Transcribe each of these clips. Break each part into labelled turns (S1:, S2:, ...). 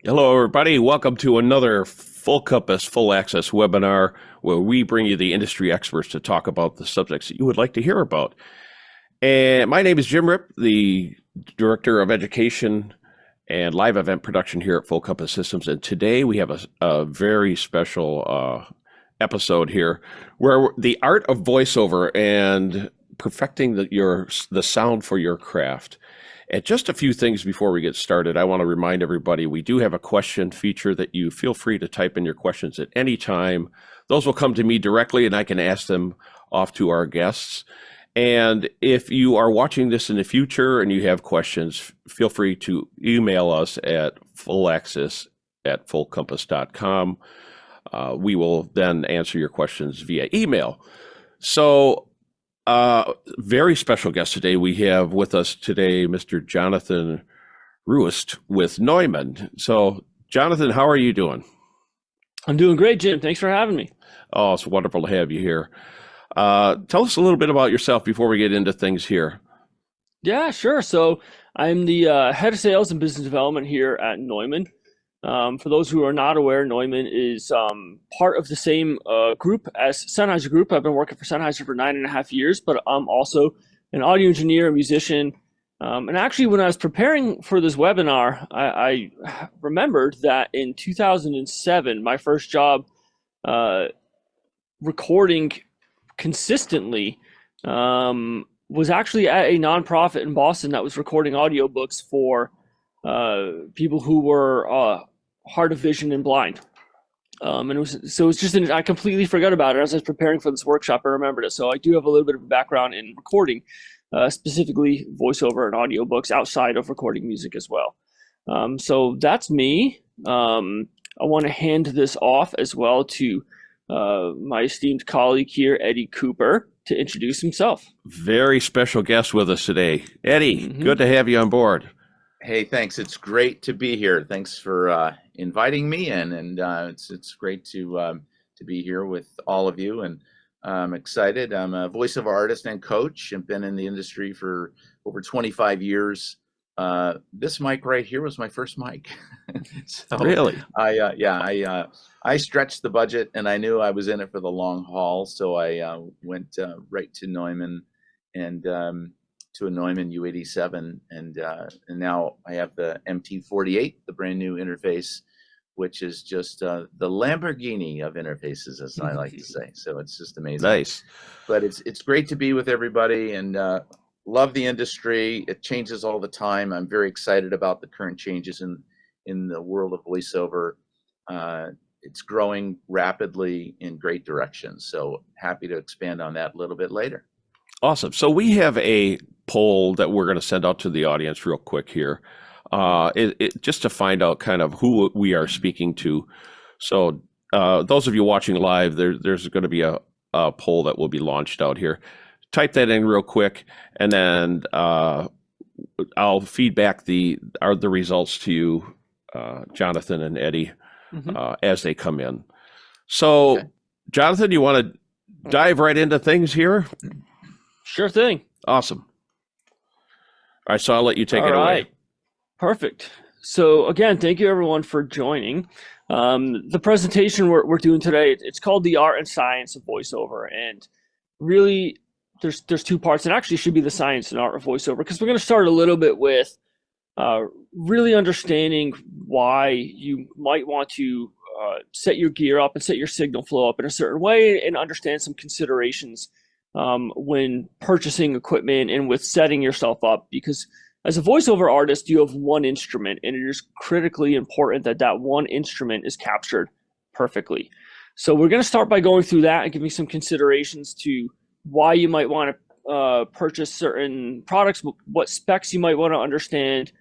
S1: Hello, everybody. Welcome to another Full Compass, Full Access webinar where we bring you the industry experts to talk about the subjects that you would like to hear about. And my name is Jim Ripp, the Director of Education and Live Event Production here at Full Compass Systems. And today we have a very special episode here where the art of voiceover and perfecting the sound for your craft. And just a few things before we get started, I want to remind everybody we do have a question feature that you feel free to type in your questions at any time. Those will come to me directly and I can ask them off to our guests. And if you are watching this in the future and you have questions, feel free to email us at fullaccess@fullcompass.com. We will then answer your questions via email. So very special guest today. We have with us today Mr. Jonathan Ruist with Neumann. So, Jonathan, how are you doing?
S2: I'm doing great, Jim. Thanks for having me.
S1: Oh, it's wonderful to have you here. Tell us a little bit about yourself before we get into things here.
S2: Yeah, sure. So I'm the head of sales and business development here at Neumann. For those who are not aware, Neumann is part of the same group as Sennheiser Group. I've been working for Sennheiser for 9.5 years, but I'm also an audio engineer, a musician. And actually, when I was preparing for this webinar, I remembered that in 2007, my first job recording consistently was actually at a nonprofit in Boston that was recording audiobooks for people who were hard of vision and blind. And it was just I completely forgot about it as I was preparing for this workshop. I remembered it. So I do have a little bit of a background in recording, specifically voiceover and audiobooks outside of recording music as well. So that's me. I want to hand this off as well to my esteemed colleague here, Eddie Cooper, to introduce himself.
S1: Very special guest with us today. Eddie, good to have you on board.
S3: Hey, thanks. It's great to be here. Thanks for inviting me in, and it's great to be here with all of you. And I'm excited. I'm a voiceover artist and coach, and been in the industry for over 25 years. This mic right here was my first mic. So
S1: Really?
S3: I stretched the budget, and I knew I was in it for the long haul. So I went right to Neumann and to a Neumann U87, and now I have the MT48, the brand new interface, which is just the Lamborghini of interfaces, as I like to say. So it's just amazing.
S1: Nice.
S3: But it's great to be with everybody, and love the industry. It changes all the time. I'm very excited about the current changes in the world of voiceover. It's growing rapidly in great directions. So happy to expand on that a little bit later.
S1: Awesome. So we have a poll that we're going to send out to the audience real quick here, just to find out kind of who we are speaking to. So those of you watching live, there's going to be a poll that will be launched out here. Type that in real quick, and then I'll feedback the results to you, Jonathan and Eddie, as they come in. So, okay. Jonathan, you want to dive right into things here?
S2: Sure thing.
S1: Awesome. All right, so I'll let you take it away.
S2: Perfect. So again, thank you everyone for joining. The presentation we're doing today, it's called The Art and Science of Voiceover. And really, there's two parts. It actually should be the science and art of voiceover, because we're going to start a little bit with really understanding why you might want to set your gear up and set your signal flow up in a certain way, and understand some considerations when purchasing equipment and with setting yourself up. Because as a voiceover artist, you have one instrument, and it is critically important that that one instrument is captured perfectly. So we're going to start by going through that and giving some considerations to why you might want to purchase certain products, what specs you might want to understand,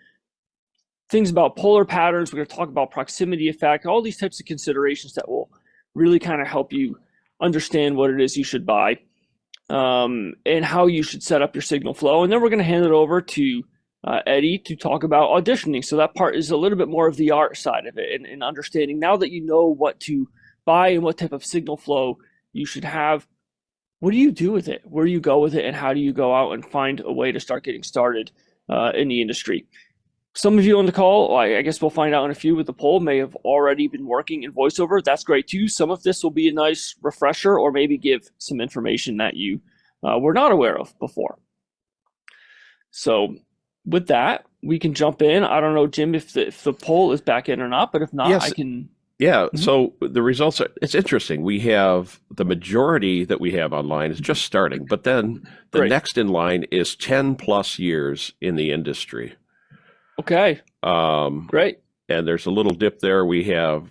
S2: things about polar patterns. We're going to talk about proximity effect, all these types of considerations that will really kind of help you understand what it is you should buy. And how you should set up your signal flow. And then we're going to hand it over to Eddie to talk about auditioning. So that part is a little bit more of the art side of it, and understanding, now that you know what to buy and what type of signal flow you should have, what do you do with it? Where do you go with it? And how do you go out and find a way to start getting started in the industry? Some of you on the call, well, I guess we'll find out in a few with the poll, may have already been working in VoiceOver. That's great too. Some of this will be a nice refresher or maybe give some information that you were not aware of before. So with that, we can jump in. I don't know, Jim, if the poll is back in or not, but if not,
S1: Yes.
S2: I can.
S1: Yeah, so the results are, it's interesting. We have the majority that we have online is just starting, but then the
S2: Great.
S1: next in line is 10 plus years in the industry.
S2: Okay,
S1: Um,
S2: great.
S1: and there's a little dip there. We have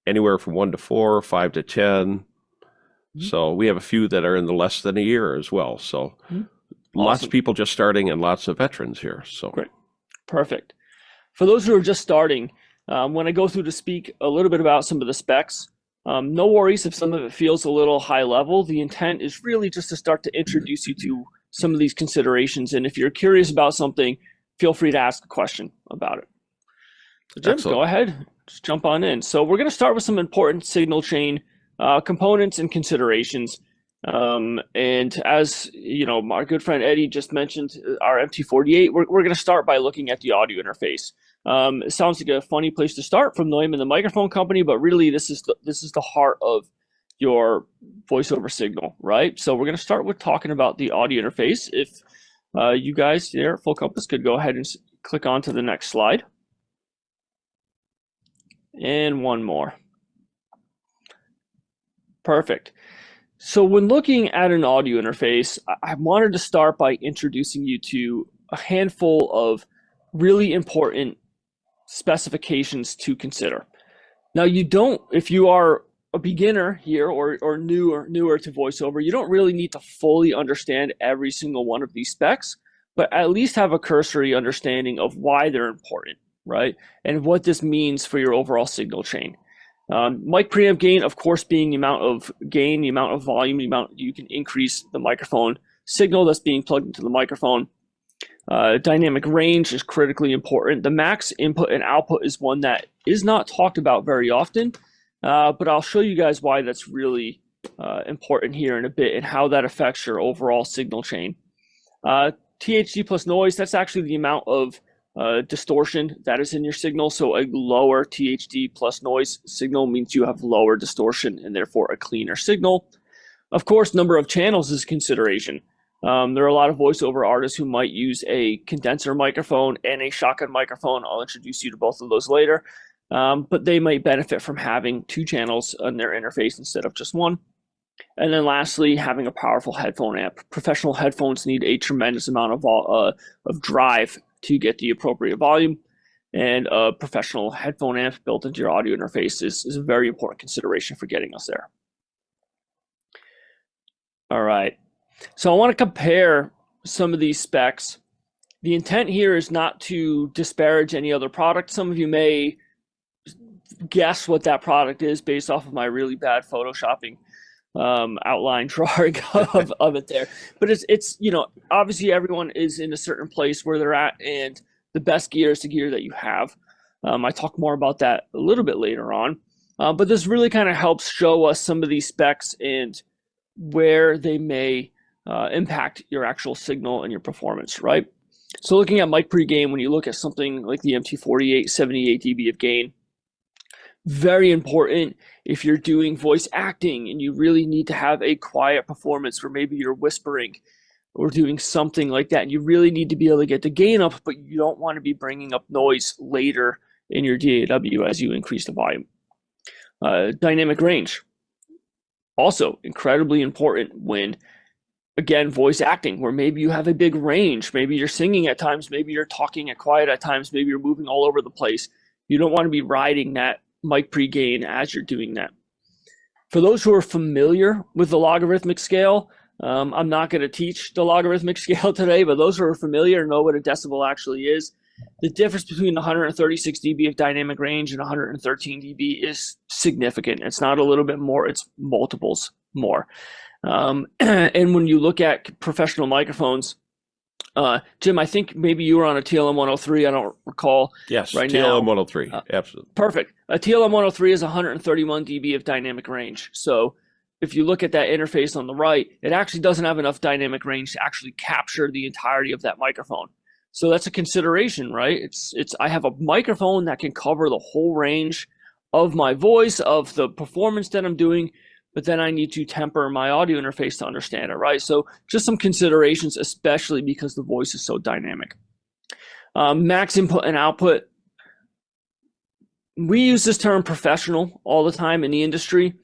S1: anywhere from 1 to 4, 5 to 10. So we have a few that are in the less than a year as well. So lots
S2: Awesome.
S1: of people just starting and lots of veterans here. So
S2: Great. Perfect. For those who are just starting, when I go through to speak a little bit about some of the specs, no worries if some of it feels a little high level. The intent is really just to start to introduce you to some of these considerations. And if you're curious about something, feel free to ask a question about it. So Jim,
S1: Excellent.
S2: go ahead, just jump on in. So we're going to start with some important signal chain components and considerations. And as you know, my good friend Eddie just mentioned our MT48, we're going to start by looking at the audio interface. It sounds like a funny place to start from Neumann, the microphone company, but really this is the heart of your voiceover signal, right? So we're going to start with talking about the audio interface. If you guys there at Full Compass could go ahead and click on to the next slide. And one more. Perfect. So when looking at an audio interface, I wanted to start by introducing you to a handful of really important specifications to consider. Now, you don't, if you are a beginner here or newer to VoiceOver, you don't really need to fully understand every single one of these specs, but at least have a cursory understanding of why they're important, right? And what this means for your overall signal chain. Mic preamp gain, of course, being the amount of gain, the amount of volume, the amount you can increase the microphone signal that's being plugged into the microphone. Dynamic range is critically important. The max input and output is one that is not talked about very often, but I'll show you guys why that's really important here in a bit and how that affects your overall signal chain. THD plus noise, that's actually the amount of distortion that is in your signal. So a lower THD plus noise signal means you have lower distortion and therefore a cleaner signal. Of course, number of channels is consideration. There are a lot of voiceover artists who might use a condenser microphone and a shotgun microphone. I'll introduce you to both of those later. But they might benefit from having 2 channels on their interface instead of just 1. And then lastly, having a powerful headphone amp. Professional headphones need a tremendous amount of drive to get the appropriate volume. And a professional headphone amp built into your audio interface is a very important consideration for getting us there. All right. So I want to compare some of these specs. The intent here is not to disparage any other product. Some of you may guess what that product is based off of my really bad photoshopping outline drawing of it there. But it's you know, obviously everyone is in a certain place where they're at, and the best gear is the gear that you have. I talk more about that a little bit later on. But this really kind of helps show us some of these specs and where they may impact your actual signal and your performance, right? So looking at mic pre-gain, when you look at something like the MT48, 78 dB of gain, very important if you're doing voice acting and you really need to have a quiet performance where maybe you're whispering or doing something like that. And you really need to be able to get the gain up, but you don't want to be bringing up noise later in your DAW as you increase the volume. Dynamic range, also incredibly important when, again, voice acting, where maybe you have a big range, maybe you're singing at times, maybe you're talking at quiet at times, maybe you're moving all over the place. You don't want to be riding that mic pre-gain as you're doing that. For those who are familiar with the logarithmic scale, I'm not going to teach the logarithmic scale today, but those who are familiar know what a decibel actually is. The difference between 136 dB of dynamic range and 113 dB is significant. It's not a little bit more, it's multiples more. And when you look at professional microphones, Jim, I think maybe you were on a TLM 103. I don't recall.
S1: Yes,
S2: right
S1: TLM
S2: now.
S1: 103. Absolutely.
S2: Perfect. A TLM 103 is 131 dB of dynamic range. So if you look at that interface on the right, it actually doesn't have enough dynamic range to actually capture the entirety of that microphone. So that's a consideration, right? I have a microphone that can cover the whole range of my voice, of the performance that I'm doing, but then I need to temper my audio interface to understand it, right? So just some considerations, especially because the voice is so dynamic. Max input and output. We use this term professional all the time in the industry.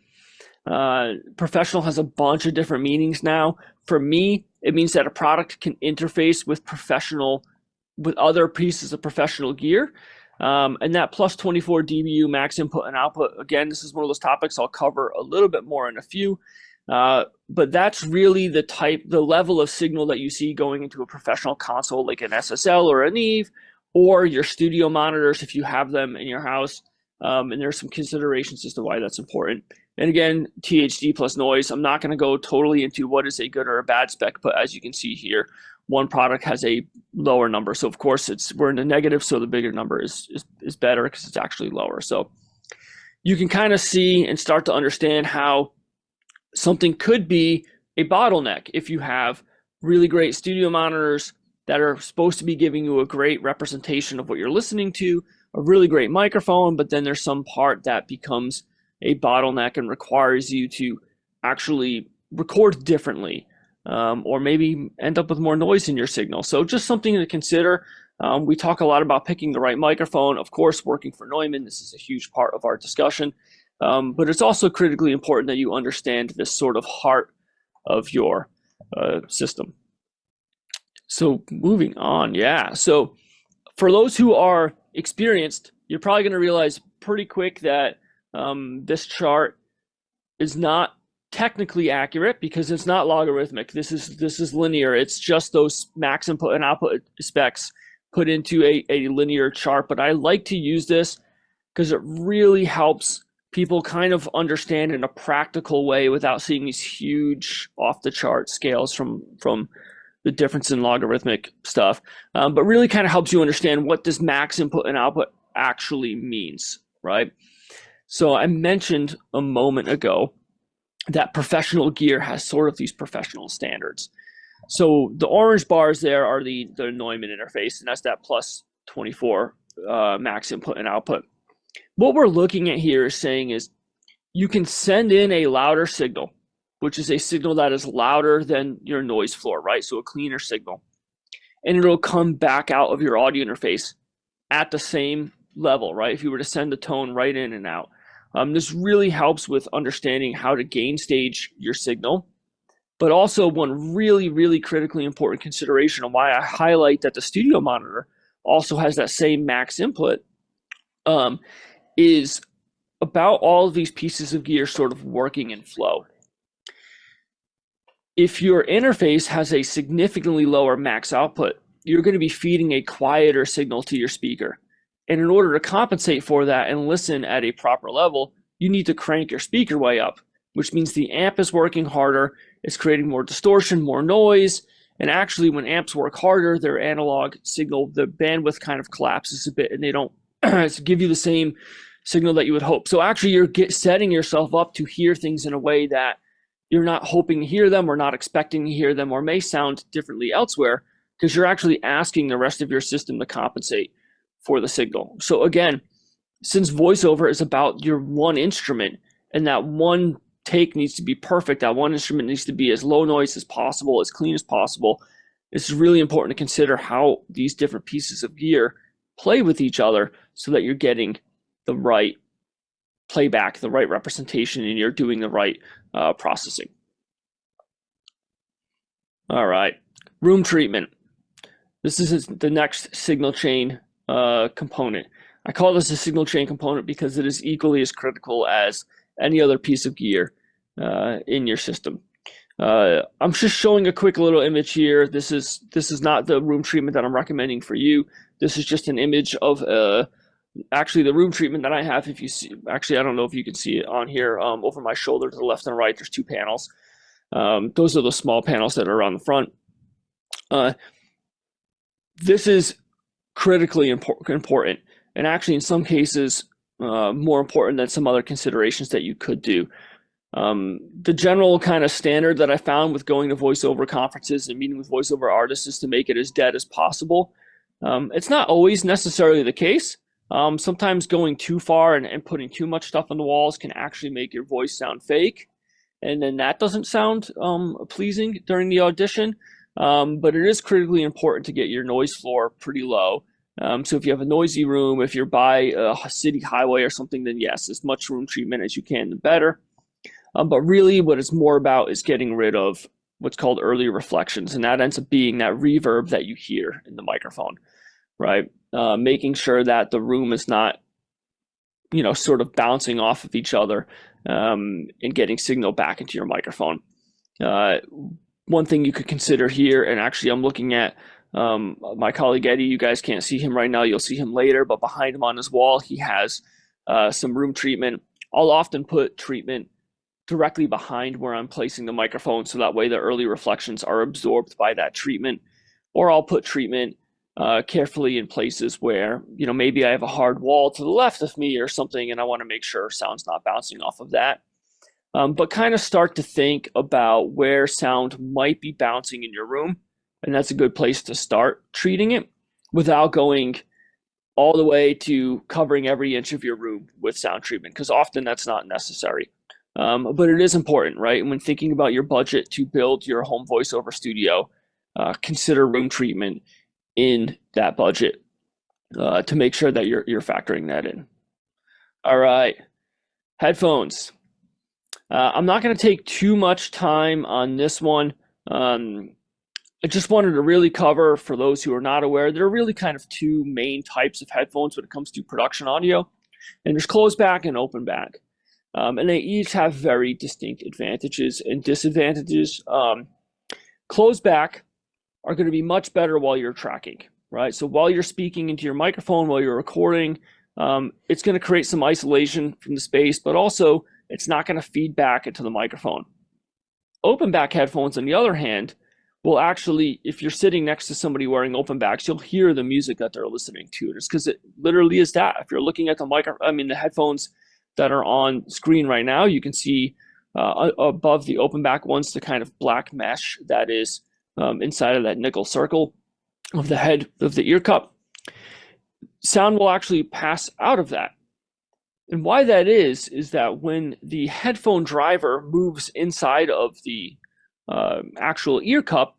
S2: Professional has a bunch of different meanings now. For me, it means that a product can interface with other pieces of professional gear. And that plus 24 dBu max input and output, again, this is one of those topics I'll cover a little bit more in a few. But that's really the level of signal that you see going into a professional console like an SSL or a Neve, or your studio monitors if you have them in your house. And there's some considerations as to why that's important. And again, THD plus noise. I'm not going to go totally into what is a good or a bad spec, but as you can see here, one product has a lower number. So of course we're in the negative, so the bigger number is better because it's actually lower. So you can kind of see and start to understand how something could be a bottleneck if you have really great studio monitors that are supposed to be giving you a great representation of what you're listening to, a really great microphone, but then there's some part that becomes a bottleneck and requires you to actually record differently, or maybe end up with more noise in your signal. So just something to consider. We talk a lot about picking the right microphone. Of course, working for Neumann, this is a huge part of our discussion. But it's also critically important that you understand this sort of heart of your system. So moving on, yeah. So for those who are experienced, you're probably going to realize pretty quick that this chart is not technically accurate because it's not logarithmic. This is linear. It's just those max input and output specs put into a linear chart. But I like to use this because it really helps people kind of understand in a practical way without seeing these huge off the chart scales from the difference in logarithmic stuff, but really kind of helps you understand what this max input and output actually means, right? So I mentioned a moment ago that professional gear has sort of these professional standards. So the orange bars there are the Neumann interface, and that's that plus 24 max input and output. What we're looking at here is saying is you can send in a louder signal, which is a signal that is louder than your noise floor, right? So a cleaner signal. And it'll come back out of your audio interface at the same level, right? If you were to send the tone right in and out. This really helps with understanding how to gain stage your signal. But also one really, really critically important consideration and why I highlight that the studio monitor also has that same max input is about all of these pieces of gear sort of working in flow. If your interface has a significantly lower max output, you're going to be feeding a quieter signal to your speaker. And in order to compensate for that and listen at a proper level, you need to crank your speaker way up, which means the amp is working harder, it's creating more distortion, more noise, and actually when amps work harder, their analog signal, the bandwidth kind of collapses a bit and they don't give you the same signal that you would hope. So actually you're setting yourself up to hear things in a way that you're not hoping to hear them or not expecting to hear them or may sound differently elsewhere because you're actually asking the rest of your system to compensate for the signal. So again, since voiceover is about your one instrument and that one take needs to be perfect, that one instrument needs to be as low noise as possible, as clean as possible, it's really important to consider how these different pieces of gear play with each other so that you're getting the right playback, the right representation, and you're doing the right processing. All right, room treatment. This is the next signal chain component. I call this a signal chain component because it is equally as critical as any other piece of gear in your system. I'm just showing a quick little image here. This is not the room treatment that I'm recommending for you. This is just an image of actually the room treatment that I have. If you see, actually, I don't know if you can see it on here. Over my shoulder to the left and right, there's two panels. Those are the small panels that are on the front. This is critically important, and actually in some cases more important than some other considerations that you could do. The general kind of standard that I found with going to voiceover conferences and meeting with voiceover artists is to make it as dead as possible. It's not always necessarily the case. Sometimes going too far and putting too much stuff on the walls can actually make your voice sound fake, and then that doesn't sound pleasing during the audition. But it is critically important to get your noise floor pretty low. So if you have a noisy room, if you're by a city highway or something, then yes, as much room treatment as you can, the better. But really what it's more about is getting rid of what's called early reflections, and that ends up being that reverb that you hear in the microphone, right? Making sure that the room is not, sort of bouncing off of each other, and getting signal back into your microphone. One thing you could consider here, and actually I'm looking at my colleague Eddie, you guys can't see him right now, you'll see him later, but behind him on his wall, he has some room treatment. I'll often put treatment directly behind where I'm placing the microphone, so that way the early reflections are absorbed by that treatment. Or I'll put treatment carefully in places where, maybe I have a hard wall to the left of me or something, and I want to make sure sound's not bouncing off of that. But kind of start to think about where sound might be bouncing in your room, and that's a good place to start treating it without going all the way to covering every inch of your room with sound treatment, because often that's not necessary. But it is important, right? When thinking about your budget to build your home voiceover studio, consider room treatment in that budget to make sure that you're factoring that in. All right, headphones. I'm not going to take too much time on this one. I just wanted to really cover, for those who are not aware, there are really kind of two main types of headphones when it comes to production audio, and there's closed back and open back. And they each have very distinct advantages and disadvantages. Closed back are going to be much better while you're tracking, right? So while you're speaking into your microphone, while you're recording, it's going to create some isolation from the space, but also it's not going to feed back into the microphone. Open back headphones, on the other hand, will actually, if you're sitting next to somebody wearing open backs, you'll hear the music that they're listening to. Just because it literally is that. If you're looking at the headphones that are on screen right now, you can see above the open back ones the kind of black mesh that is inside of that nickel circle of the head of the ear cup. Sound will actually pass out of that. And why that is that when the headphone driver moves inside of the actual ear cup,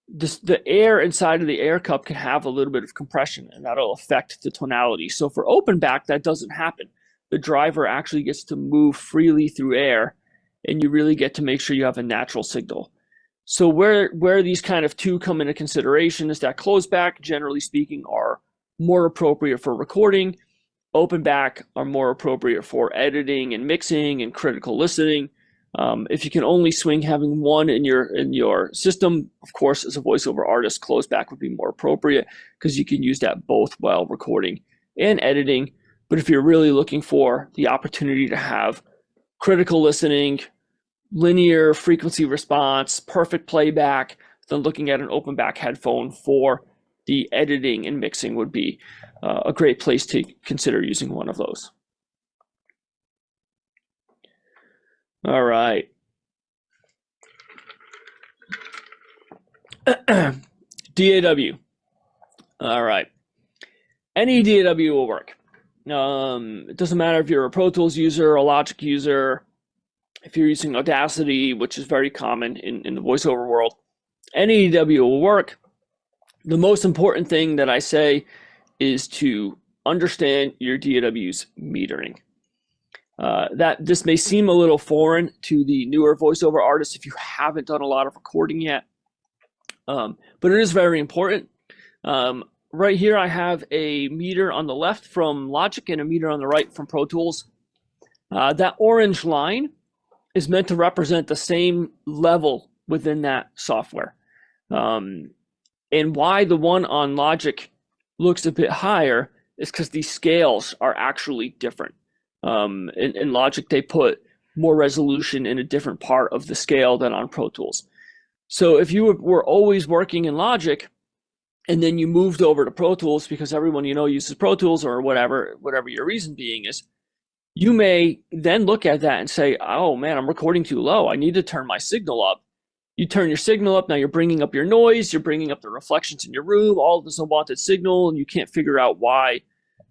S2: the air inside of the air cup can have a little bit of compression, and that'll affect the tonality. So for open back, that doesn't happen. The driver actually gets to move freely through air, and you really get to make sure you have a natural signal. So where these kind of two come into consideration is that closed back, generally speaking, are more appropriate for recording. Open back are more appropriate for editing and mixing and critical listening. If you can only swing having one in your system, of course, as a voiceover artist, closed back would be more appropriate because you can use that both while recording and editing. But if you're really looking for the opportunity to have critical listening, linear frequency response, perfect playback, then looking at an open back headphone for the editing and mixing would be a great place to consider using one of those. All right. DAW. All right. Any DAW will work. It doesn't matter if you're a Pro Tools user, a Logic user, if you're using Audacity, which is very common in the voiceover world. Any DAW will work. The most important thing that I say is to understand your DAW's metering. That this may seem a little foreign to the newer voiceover artists if you haven't done a lot of recording yet, but it is very important. Right here I have a meter on the left from Logic and a meter on the right from Pro Tools. That orange line is meant to represent the same level within that software. And why the one on Logic looks a bit higher is because these scales are actually different. In Logic, they put more resolution in a different part of the scale than on Pro Tools. So if you were always working in Logic and then you moved over to Pro Tools because everyone you know uses Pro Tools or whatever your reason being is, you may then look at that and say, oh man, I'm recording too low. I need to turn my signal up. You turn your signal up, now you're bringing up your noise, you're bringing up the reflections in your room, all of this unwanted signal, and you can't figure out why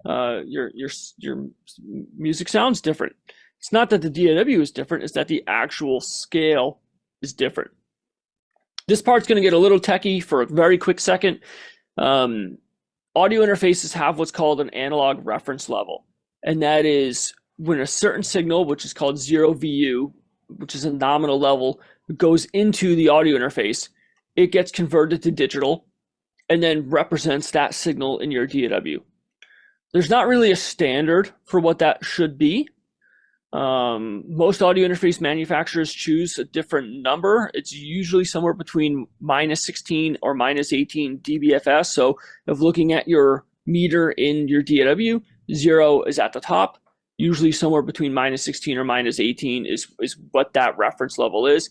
S2: your music sounds different. It's not that the DAW is different, it's that the actual scale is different. This part's going to get a little techie for a very quick second. Audio interfaces have what's called an analog reference level, and that is when a certain signal, which is called 0 VU, which is a nominal level, goes into the audio interface, it gets converted to digital and then represents that signal in your DAW. There's not really a standard for what that should be. Most audio interface manufacturers choose a different number. It's usually somewhere between -16 or -18 dBFS. So if looking at your meter in your DAW, 0 is at the top. Usually somewhere between -16 or -18 is what that reference level is.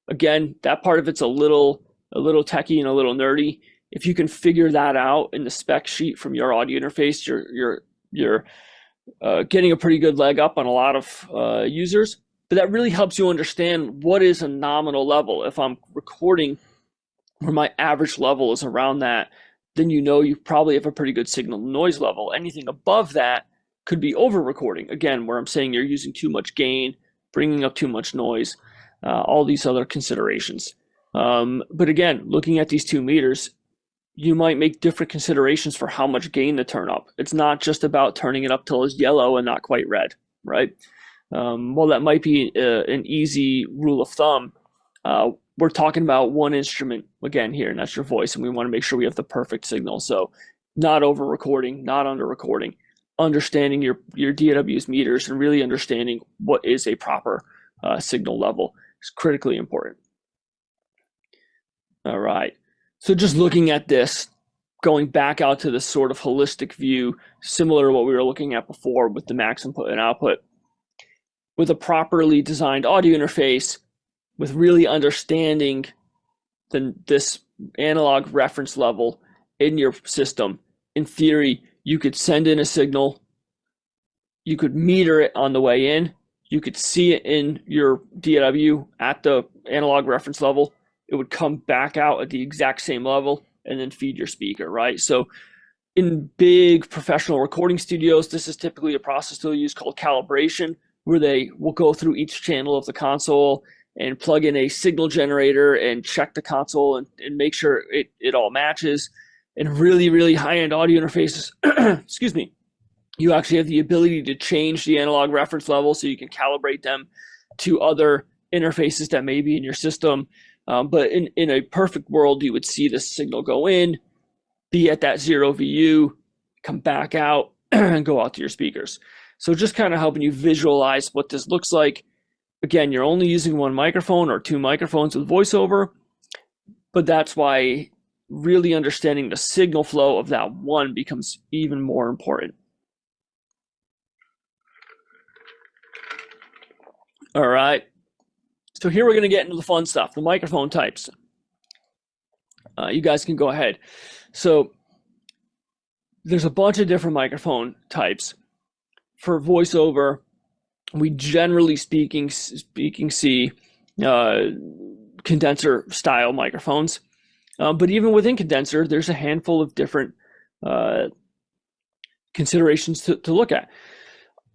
S2: Again, that part of it's a little techie and a little nerdy. If you can figure that out in the spec sheet from your audio interface, you're getting a pretty good leg up on a lot of users. But that really helps you understand what is a nominal level. If I'm recording where my average level is around that, then you know you probably have a pretty good signal noise level. Anything above that could be over recording. Again, where I'm saying you're using too much gain, bringing up too much noise, all these other considerations. But again, looking at these 2 meters, you might make different considerations for how much gain to turn up. It's not just about turning it up till it's yellow and not quite red, right? Well, that might be an easy rule of thumb. We're talking about one instrument again here, and that's your voice, and we want to make sure we have the perfect signal. So not over recording, not under recording, understanding your DAW's meters and really understanding what is a proper signal level is critically important. All right. So just looking at this, going back out to this sort of holistic view, similar to what we were looking at before with the max input and output, with a properly designed audio interface, with really understanding this analog reference level in your system, in theory, you could send in a signal, you could meter it on the way in, you could see it in your DAW at the analog reference level, it would come back out at the exact same level and then feed your speaker, right? So in big professional recording studios, this is typically a process they'll use called calibration, where they will go through each channel of the console and plug in a signal generator and check the console and make sure it all matches. And really, really high-end audio interfaces, excuse me, you actually have the ability to change the analog reference level so you can calibrate them to other interfaces that may be in your system. But in a perfect world, you would see the signal go in, be at that 0 VU, come back out, and go out to your speakers. So just kind of helping you visualize what this looks like. Again, you're only using 1 microphone or 2 microphones with voiceover, but that's why really understanding the signal flow of that one becomes even more important. All right. So here we're going to get into the fun stuff, the microphone types. You guys can go ahead. So there's a bunch of different microphone types. For voiceover, we generally speaking see condenser style microphones. But even within condenser, there's a handful of different considerations to look at.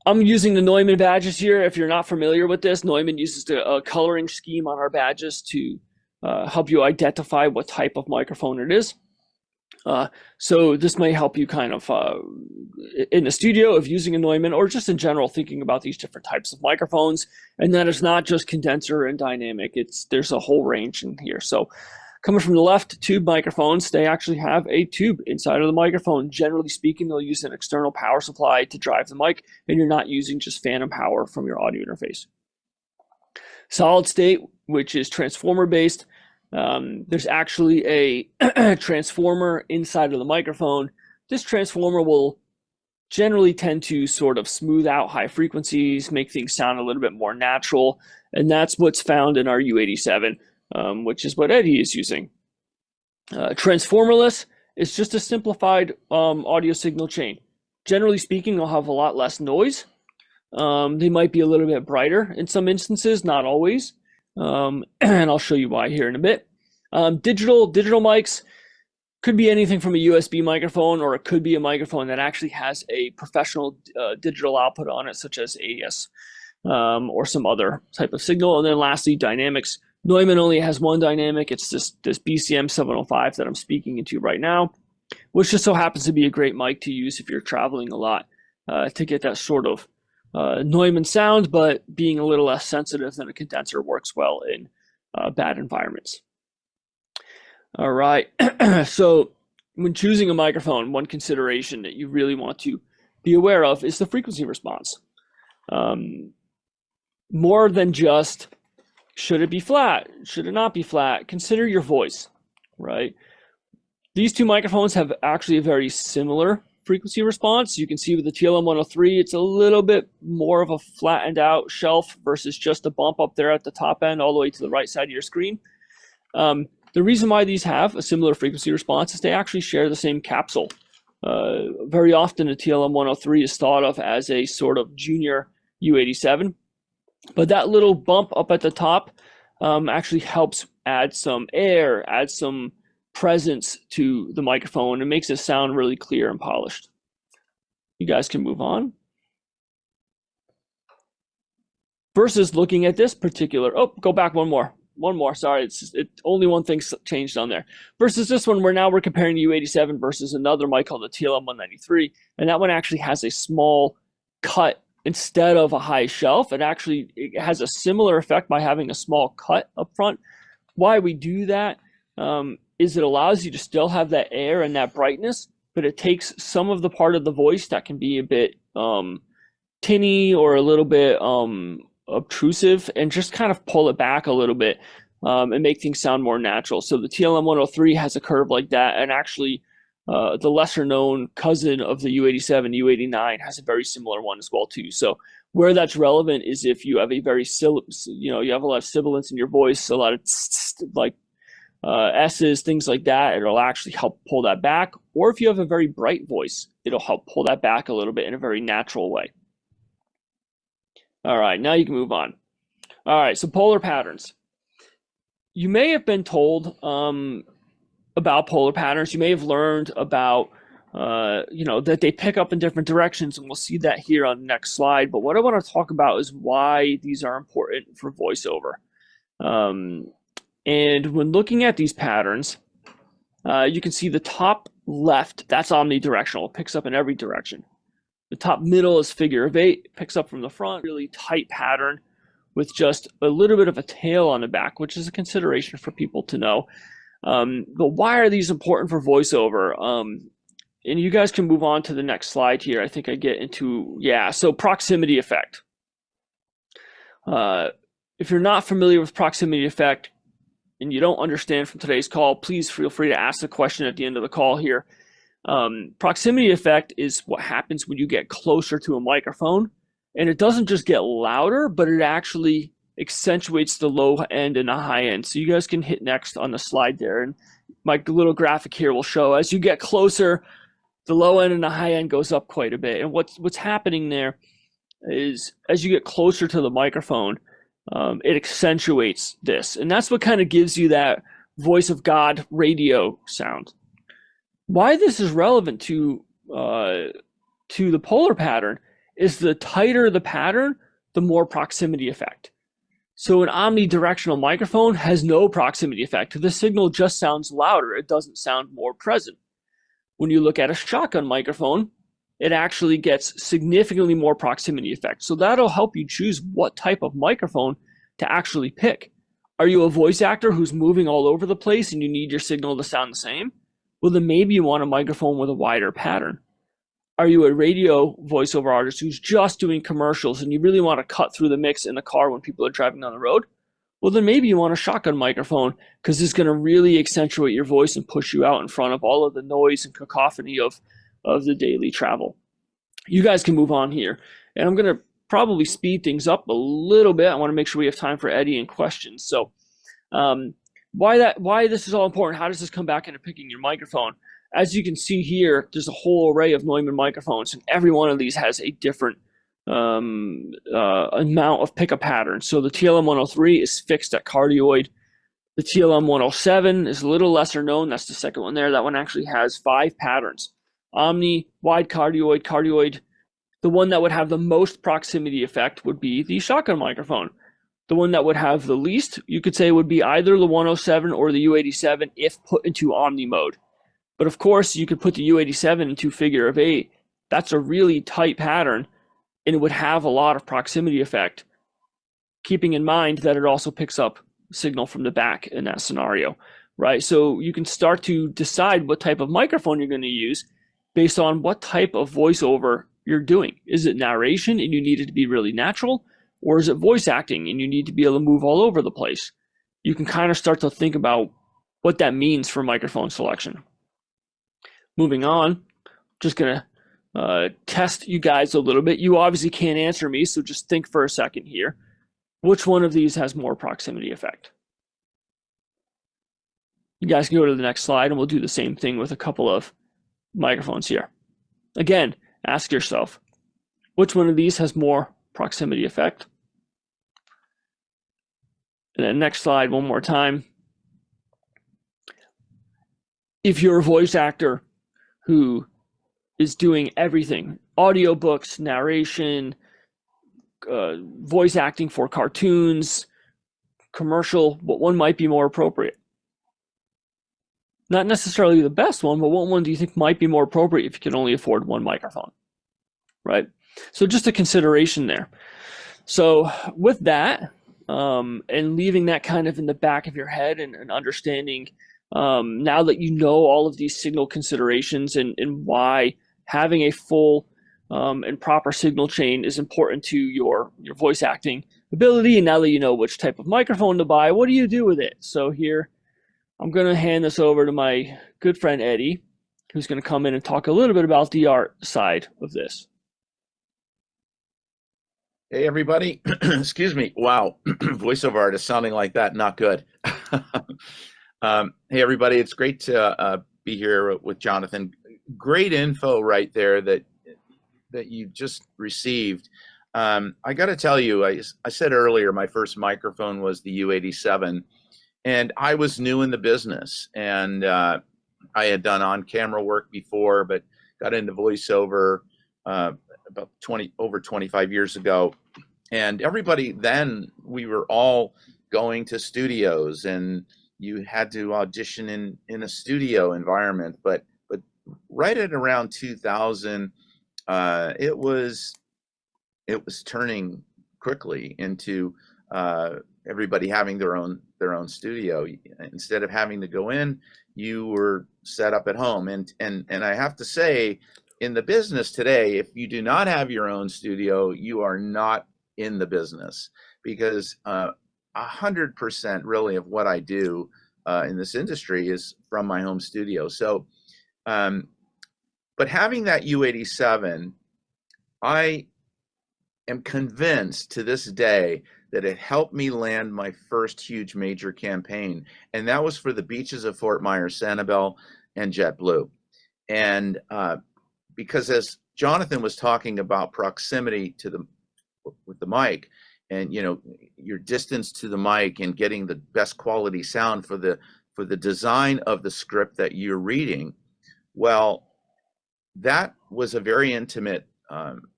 S2: I'm using the Neumann badges here. If you're not familiar with this, Neumann uses a coloring scheme on our badges to help you identify what type of microphone it is. So this may help you kind of in the studio of using a Neumann, or just in general thinking about these different types of microphones. And that is not just condenser and dynamic. There's a whole range in here. So coming from the left, tube microphones, they actually have a tube inside of the microphone. Generally speaking, they'll use an external power supply to drive the mic, and you're not using just phantom power from your audio interface. Solid state, which is transformer based, there's actually a transformer inside of the microphone. This transformer will generally tend to sort of smooth out high frequencies, make things sound a little bit more natural, and that's what's found in our U87. Which is what Eddie is using. Transformerless is just a simplified audio signal chain. Generally speaking, they'll have a lot less noise. They might be a little bit brighter in some instances, not always. and I'll show you why here in a bit. Digital mics could be anything from a USB microphone, or it could be a microphone that actually has a professional digital output on it, such as AES or some other type of signal. And then lastly, dynamics. Neumann only has one dynamic. It's this BCM 705 that I'm speaking into right now, which just so happens to be a great mic to use if you're traveling a lot to get that sort of Neumann sound, but being a little less sensitive than a condenser works well in bad environments. All right, so when choosing a microphone, one consideration that you really want to be aware of is the frequency response. More than just, should it be flat? Should it not be flat? Consider your voice, right? These two microphones have actually a very similar frequency response. You can see with the TLM 103, it's a little bit more of a flattened out shelf versus just a bump up there at the top end all the way to the right side of your screen. The reason why these have a similar frequency response is they actually share the same capsule. Very often a TLM 103 is thought of as a sort of junior U87, but that little bump up at the top actually helps add some air, add some presence to the microphone, and makes it sound really clear and polished. You guys can move on. Versus looking at this particular, go back one more, sorry, it's only one thing changed on there. Versus this one, where now we're comparing the U87 versus another mic called the TLM 193, and that one actually has a small cut instead of a high shelf. It has a similar effect by having a small cut up front. Why we do that is it allows you to still have that air and that brightness, but it takes some of the part of the voice that can be a bit tinny or a little bit obtrusive, and just kind of pull it back a little bit and make things sound more natural. So the TLM 103 has a curve like that, and actually the lesser known cousin of the U87, U89, has a very similar one as well too. So where that's relevant is if you have a very you have a lot of sibilance in your voice, a lot of like S's, things like that, it'll actually help pull that back. Or if you have a very bright voice, it'll help pull that back a little bit in a very natural way. All right, now you can move on. All right, so polar patterns. You may have been told about polar patterns. You may have learned about, that they pick up in different directions, and we'll see that here on the next slide. But what I want to talk about is why these are important for voiceover. And when looking at these patterns, you can see the top left, that's omnidirectional. It picks up in every direction. The top middle is figure of 8, picks up from the front, really tight pattern with just a little bit of a tail on the back, which is a consideration for people to know. But why are these important for voiceover? And you guys can move on to the next slide here. I think I get into, so proximity effect. If you're not familiar with proximity effect and you don't understand from today's call, please feel free to ask the question at the end of the call here. Proximity effect is what happens when you get closer to a microphone, and it doesn't just get louder, but it actually accentuates the low end and the high end. So you guys can hit next on the slide there, and my little graphic here will show as you get closer, the low end and the high end goes up quite a bit. And what's happening there is as you get closer to the microphone, it accentuates this, and that's what kind of gives you that voice of God radio sound. Why this is relevant to the polar pattern is the tighter the pattern, the more proximity effect. So an omnidirectional microphone has no proximity effect. The signal just sounds louder. It doesn't sound more present. When you look at a shotgun microphone, it actually gets significantly more proximity effect. So that'll help you choose what type of microphone to actually pick. Are you a voice actor who's moving all over the place and you need your signal to sound the same? Well, then maybe you want a microphone with a wider pattern. Are you a radio voiceover artist who's just doing commercials and you really want to cut through the mix in the car when people are driving down the road? Well, then maybe you want a shotgun microphone because it's going to really accentuate your voice and push you out in front of all of the noise and cacophony of the daily travel. You guys can move on here. And I'm going to probably speed things up a little bit. I want to make sure we have time for Eddie and questions. So why this is all important? How does this come back into picking your microphone? As you can see here, there's a whole array of Neumann microphones, and every one of these has a different amount of pickup patterns. So the TLM 103 is fixed at cardioid. The TLM 107 is a little lesser known. That's the second one there. That one actually has 5 patterns. Omni, wide cardioid, cardioid. The one that would have the most proximity effect would be the shotgun microphone. The one that would have the least, you could say, would be either the 107 or the U87 if put into Omni mode. But of course, you could put the U87 into figure of 8. That's a really tight pattern, and it would have a lot of proximity effect, keeping in mind that it also picks up signal from the back in that scenario, right? So you can start to decide what type of microphone you're going to use based on what type of voiceover you're doing. Is it narration and you need it to be really natural? Or is it voice acting and you need to be able to move all over the place? You can kind of start to think about what that means for microphone selection. Moving on, just going to test you guys a little bit. You obviously can't answer me, so just think for a second here. Which one of these has more proximity effect? You guys can go to the next slide and we'll do the same thing with a couple of microphones here. Again, ask yourself, which one of these has more proximity effect? And then next slide one more time. If you're a voice actor who is doing everything, audiobooks, narration, voice acting for cartoons, commercial, what one might be more appropriate? Not necessarily the best one, but what one do you think might be more appropriate if you can only afford one microphone, right? So just a consideration there. So with that, and leaving that kind of in the back of your head and understanding, now that you know all of these signal considerations and why having a full and proper signal chain is important to your voice acting ability, and now that you know which type of microphone to buy, what do you do with it? So here, I'm going to hand this over to my good friend Eddie, who's going to come in and talk a little bit about the art side of this.
S3: Hey, everybody. Excuse me. Wow. Voiceover artist sounding like that. Not good. Hey, everybody. It's great to be here with Jonathan. Great info right there that you just received. I got to tell you, I said earlier, my first microphone was the U87, and I was new in the business, and I had done on-camera work before, but got into voiceover about 25 years ago. And everybody then, we were all going to studios, and you had to audition in a studio environment. But right at around 2000, it was turning quickly into everybody having their own studio. Instead of having to go in, you were set up at home. And I have to say, in the business today, if you do not have your own studio, you are not in the business, because 100% really of what I do in this industry is from my home studio. So, but having that U87, I am convinced to this day that it helped me land my first huge major campaign, and that was for the beaches of Fort Myers, Sanibel, and JetBlue. And because as Jonathan was talking about proximity to with the mic, and your distance to the mic and getting the best quality sound for the design of the script that you're reading, well, that was a very intimate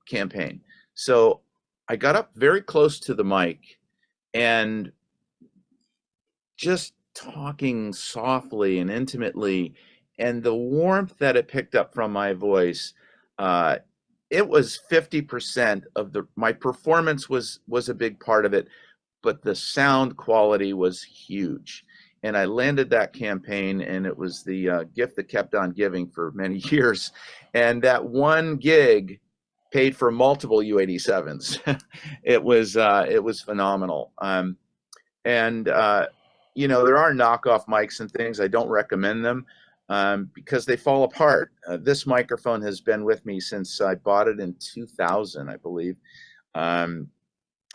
S3: campaign. So I got up very close to the mic and just talking softly and intimately, and the warmth that it picked up from my voice, it was 50% of my performance was a big part of it, but the sound quality was huge. And I landed that campaign, and it was the gift that kept on giving for many years. And that one gig paid for multiple U87s. It was phenomenal. There are knockoff mics and things. I don't recommend them because they fall apart. This microphone has been with me since I bought it in 2000, I believe. And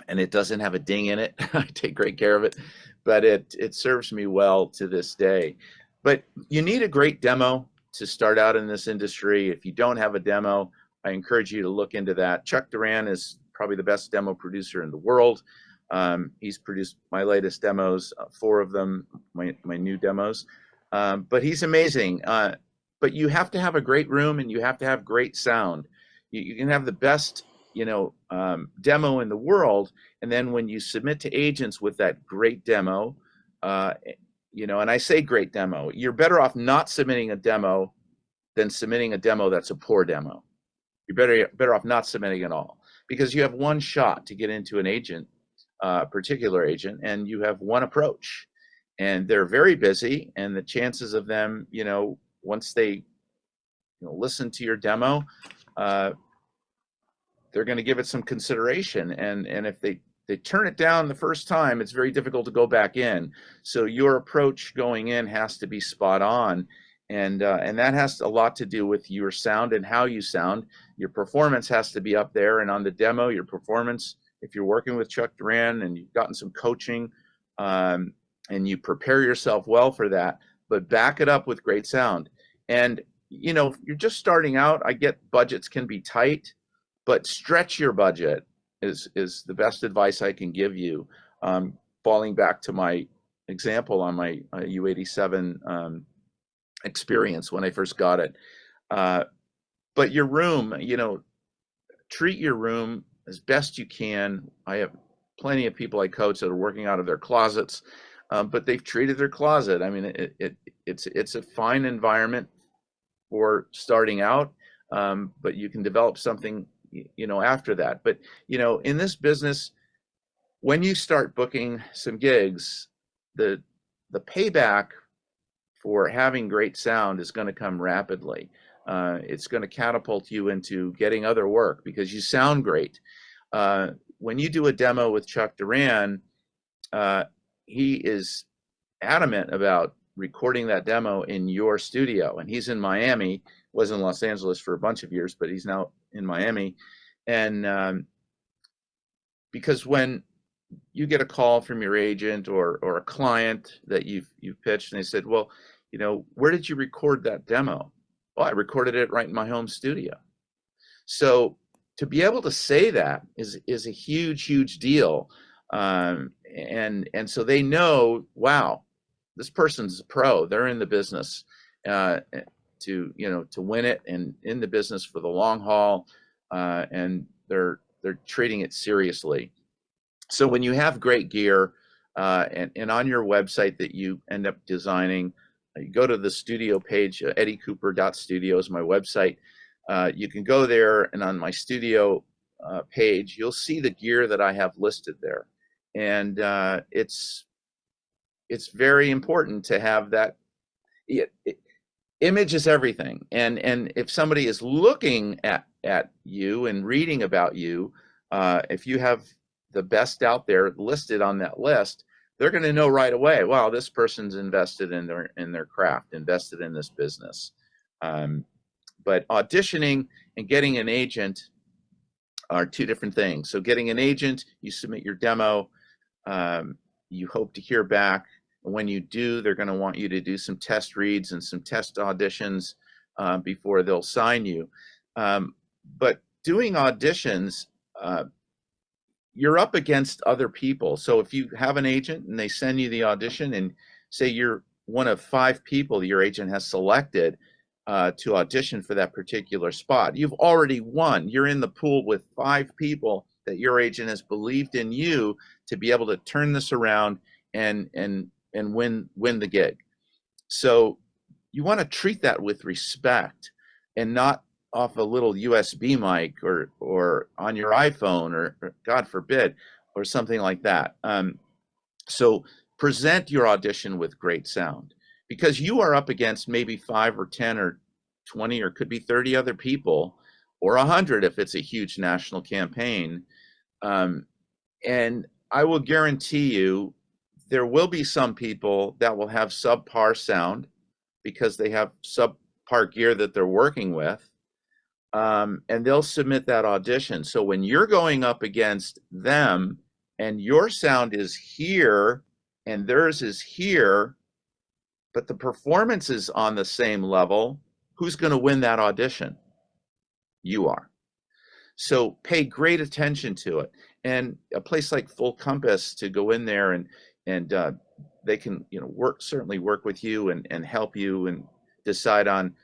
S3: it doesn't have a ding in it. I take great care of it, but it serves me well to this day. But you need a great demo to start out in this industry. If you don't have a demo, I encourage you to look into that. Chuck Duran is probably the best demo producer in the world. He's produced my latest demos, 4 of them, my new demos. But he's amazing. But you have to have a great room and you have to have great sound. You can have the best, demo in the world, and then when you submit to agents with that great demo, and I say great demo, you're better off not submitting a demo than submitting a demo that's a poor demo. You're better off not submitting at all, because you have one shot to get into an agent, particular agent, and you have one approach, and they're very busy, and the chances of them, once they listen to your demo, they're going to give it some consideration, and if they turn it down the first time, it's very difficult to go back in. So your approach going in has to be spot on, and that has a lot to do with your sound and how you sound. Your performance has to be up there, and on the demo, your performance, if you're working with Chuck Duran and you've gotten some coaching, and you prepare yourself well for that, but back it up with great sound. And you're just starting out, I get budgets can be tight, but stretch your budget is the best advice I can give you. Falling back to my example on my U87 experience when I first got it. But your room, treat your room as best you can. I have plenty of people I coach that are working out of their closets, but they've treated their closet. I mean, it's a fine environment for starting out, but you can develop something after that. But in this business, when you start booking some gigs, the payback for having great sound is going to come rapidly. It's going to catapult you into getting other work because you sound great. When you do a demo with Chuck Duran, he is adamant about recording that demo in your studio, and he's in Miami. Was in Los Angeles for a bunch of years, but he's now in Miami. And because when you get a call from your agent or a client that you've pitched, and they said, well, where did you record that demo? Well, I recorded it right in my home studio. So to be able to say that is a huge deal. And so they know, wow, this person's a pro. They're in the business to win it, and in the business for the long haul, and they're treating it seriously. So when you have great gear, and on your website that you end up designing, you go to the studio page, eddiecooper.studio is my website. You can go there, and on my studio page, you'll see the gear that I have listed there. And it's very important to have that. Image is everything, and if somebody is looking at you and reading about you, if you have the best out there listed on that list, they're going to know right away, wow, this person's invested in their craft, invested in this business. But auditioning and getting an agent are two different things. So getting an agent, you submit your demo, you hope to hear back. When you do, they're going to want you to do some test reads and some test auditions before they'll sign you. But doing auditions, you're up against other people. So if you have an agent and they send you the audition, and say you're one of 5 people your agent has selected to audition for that particular spot, you've already won. You're in the pool with 5 people that your agent has believed in you to be able to turn this around and win the gig. So you want to treat that with respect, and not off a little USB mic or on your iPhone or God forbid, or something like that. So present your audition with great sound, because you are up against maybe 5 or 10 or 20 or could be 30 other people, or 100 if it's a huge national campaign. And I will guarantee you, there will be some people that will have subpar sound because they have subpar gear that they're working with, and they'll submit that audition. So when you're going up against them and your sound is here and theirs is here, but the performance is on the same level, who's going to win that audition? You are. So pay great attention to it. And a place like Full Compass, to go in there and they can, certainly work with you and help you and decide on,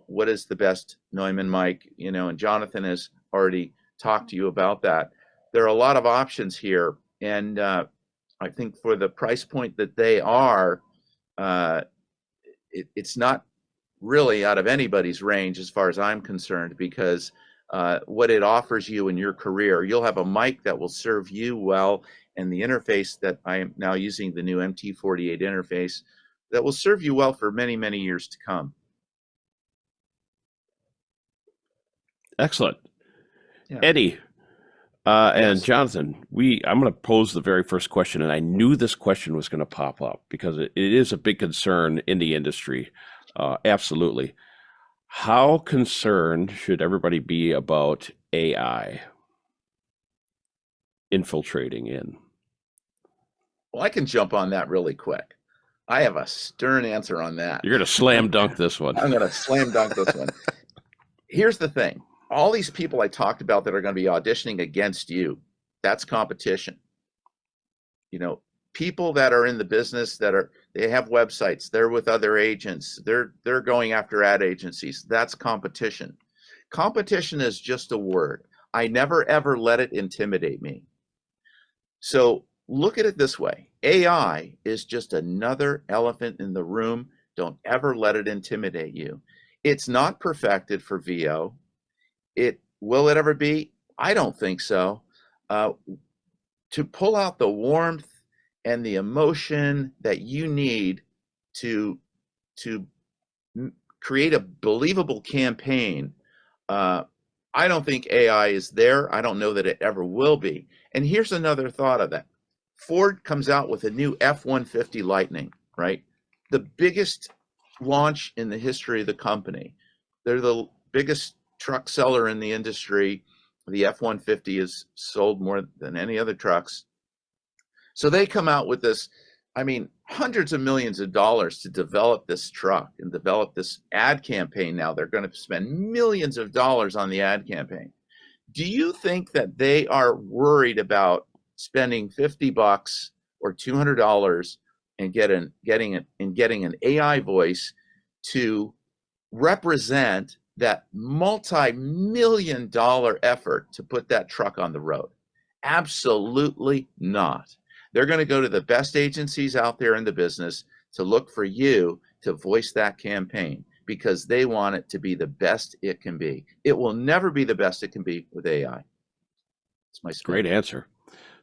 S3: what is the best Neumann mic, and Jonathan has already talked to you about that. There are a lot of options here. And I think for the price point that they are, it's not really out of anybody's range as far as I'm concerned, because what it offers you in your career, you'll have a mic that will serve you well, and the interface that I am now using, the new MT48 interface, that will serve you well for many, many years to come.
S1: Excellent.
S3: Yeah.
S1: Eddie and
S3: Yes.
S1: Jonathan, I'm going to pose the very first question, and I knew this question was going to pop up because it is a big concern in the industry. Absolutely. How concerned should everybody be about AI infiltrating in?
S3: Well, I can jump on that really quick. I have a stern answer on that.
S1: You're going to slam dunk this one.
S3: I'm going to slam dunk this one. Here's the thing. All these people I talked about that are going to be auditioning against you, that's competition. People that are in the business they have websites, they're with other agents, they're going after ad agencies. That's competition. Competition is just a word. I never ever let it intimidate me. So look at it this way. AI is just another elephant in the room. Don't ever let it intimidate you. It's not perfected for VO. Will it ever be? I don't think so. To pull out the warmth and the emotion that you need to create a believable campaign, I don't think AI is there. I don't know that it ever will be. And here's another thought of that. Ford comes out with a new F-150 Lightning, right? The biggest launch in the history of the company. They're the biggest truck seller in the industry. The F-150 is sold more than any other trucks. So they come out with this, hundreds of millions of dollars to develop this truck and develop this ad campaign. Now they're going to spend millions of dollars on the ad campaign. Do you think that they are worried about spending $50 or $200 and getting an AI voice to represent that multi-million-dollar effort to put that truck on the road? Absolutely not. They're going to go to the best agencies out there in the business to look for you to voice that campaign, because they want it to be the best it can be. It will never be the best it can be with AI. It's my spin.
S1: Great answer.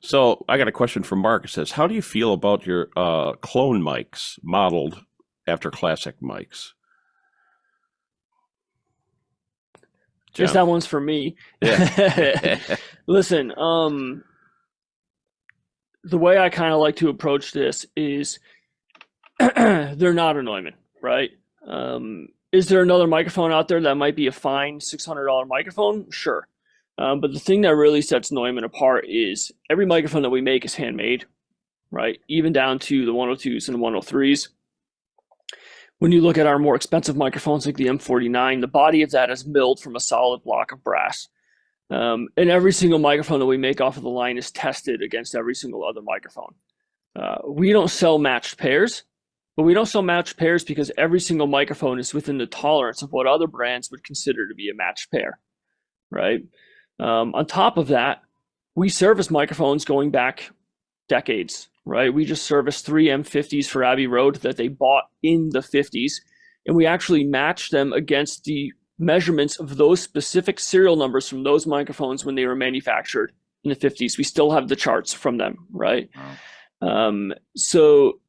S1: So I got a question from Mark. It says, how do you feel about your clone mics modeled after classic mics?
S2: Guess that one's for me.
S1: Yeah.
S2: Listen, the way I kind of like to approach this is they're not a Neumann, right? Is there another microphone out there that might be a fine $600 microphone? Sure. But the thing that really sets Neumann apart is every microphone that we make is handmade, right? Even down to the 102s and 103s. When you look at our more expensive microphones like the M49, the body of that is milled from a solid block of brass. And every single microphone that we make off of the line is tested against every single other microphone. We don't sell matched pairs, but we don't sell matched pairs because every single microphone is within the tolerance of what other brands would consider to be a matched pair, right? On top of that, we service microphones going back decades, right? We just serviced 3 M50s for Abbey Road that they bought in the 50s, and we actually matched them against the measurements of those specific serial numbers from those microphones when they were manufactured in the 50s. We still have the charts from them, right? Wow. So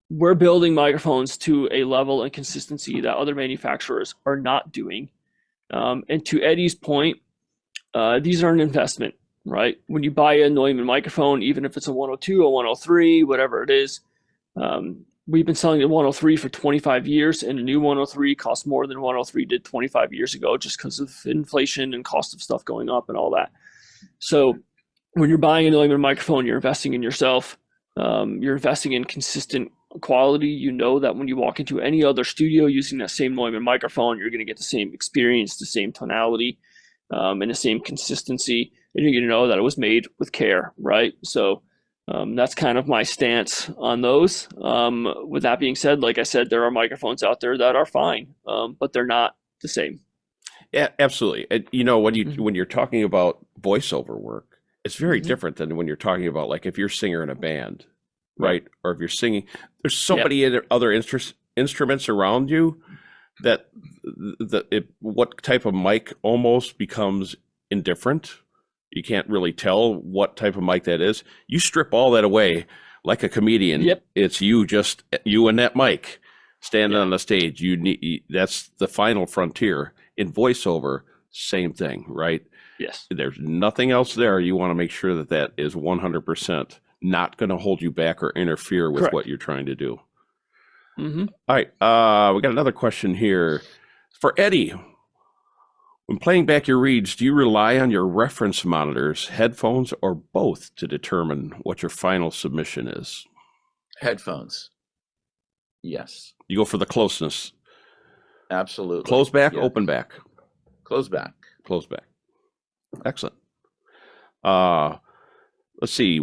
S2: we're building microphones to a level and consistency that other manufacturers are not doing. And to Eddie's point, these are an investment, right? When you buy a Neumann microphone, even if it's a 102, a 103, whatever it is, we've been selling the 103 for 25 years, and a new 103 costs more than 103 did 25 years ago just because of inflation and cost of stuff going up and all that. So when you're buying a Neumann microphone, you're investing in yourself. You're investing in consistent quality. You know that when you walk into any other studio using that same Neumann microphone, you're going to get the same experience, the same tonality. and the same consistency, and you're going to know that it was made with care, right? So that's kind of my stance on those. With that being said, like I said, there are microphones out there that are fine, but they're not the same.
S1: Yeah, absolutely. And when you're talking about voiceover work, it's very different than when you're talking about, like, if you're a singer in a band, right? Or if you're singing, there's so many other instruments around you that what type of mic almost becomes indifferent. You can't really tell what type of mic that is. You strip all that away, like a comedian.
S2: Yep.
S1: It's you and that mic standing on the stage. That's the final frontier. In voiceover, same thing, right?
S2: Yes.
S1: There's nothing else there. You want to make sure that is 100% not going to hold you back or interfere with what you're trying to do. All right. We got another question here for Eddie. When playing back your reads, do you rely on your reference monitors, headphones, or both to determine what your final submission is?
S3: Headphones. Yes.
S1: You go for the closeness.
S3: Absolutely.
S1: Close back, open back.
S3: Close back.
S1: Close back. Excellent. Let's see.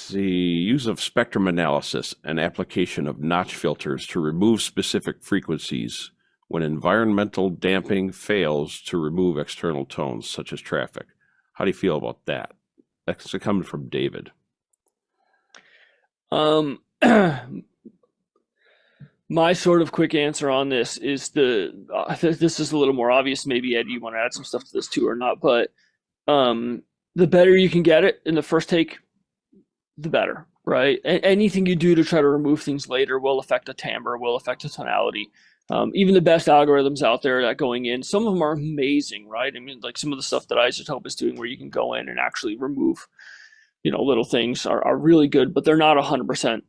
S1: Use of spectrum analysis and application of notch filters to remove specific frequencies when environmental damping fails to remove external tones, such as traffic. How do you feel about that? That's coming from David.
S2: My sort of quick answer on this is this is a little more obvious. Maybe Ed, you want to add some stuff to this too or not, but the better you can get it in the first take, the better, right? Anything you do to try to remove things later will affect the timbre, will affect the tonality. Even the best algorithms out there that going in, some of them are amazing, right? I mean, like some of the stuff that iZotope is doing where you can go in and actually remove, little things are really good, but they're not 100%.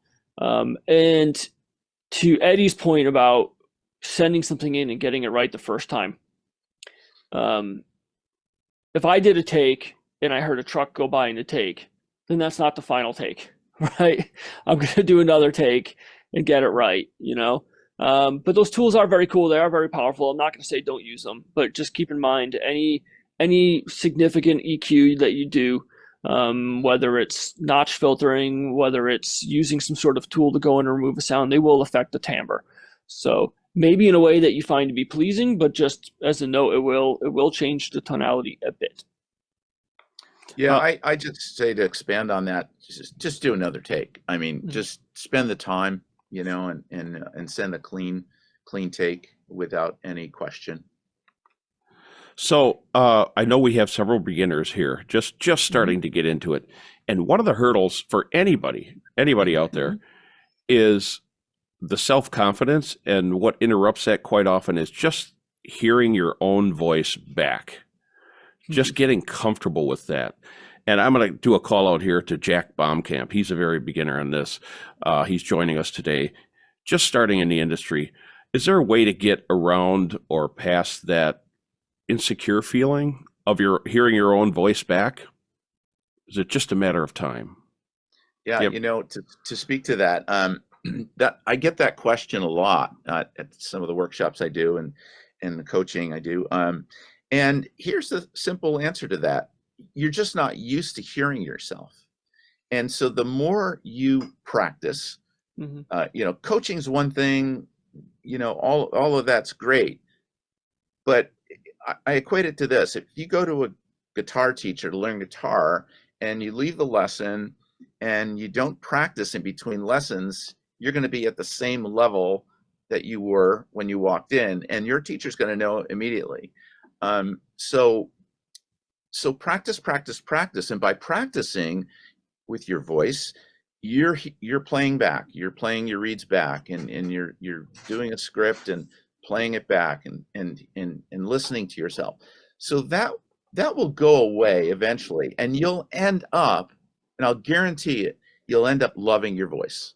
S2: And to Eddie's point about sending something in and getting it right the first time, if I did a take and I heard a truck go by in a take, then that's not the final take, right? I'm going to do another take and get it right, But those tools are very cool. They are very powerful. I'm not going to say don't use them, but just keep in mind any significant EQ that you do, whether it's notch filtering, whether it's using some sort of tool to go in and remove a sound, they will affect the timbre. So maybe in a way that you find to be pleasing, but just as a note, it will change the tonality a bit.
S3: Yeah, I just say to expand on that, just do another take. I mean, just spend the time, and send a clean take without any question.
S1: So I know we have several beginners here, just starting to get into it. And one of the hurdles for anybody out there is the self-confidence, and what interrupts that quite often is just hearing your own voice back, just getting comfortable with that. And I'm going to do a call out here to Jack Baumkamp. He's a very beginner in this. He's joining us today, just starting in the industry. Is there a way to get around or past that insecure feeling of hearing your own voice back? Is it just a matter of time?
S3: Yeah, to speak to that, that I get that question a lot at some of the workshops I do and the coaching I do. And here's the simple answer to that. You're just not used to hearing yourself. And so the more you practice, coaching's one thing, all of that's great. But I equate it to this. If you go to a guitar teacher to learn guitar and you leave the lesson and you don't practice in between lessons, you're going to be at the same level that you were when you walked in, and your teacher's going to know immediately. So practice, and by practicing with your voice, you're playing back, you're playing your reads back, and you're doing a script and playing it back and listening to yourself. So that will go away eventually, and you'll end up, and I'll guarantee it, you'll end up loving your voice.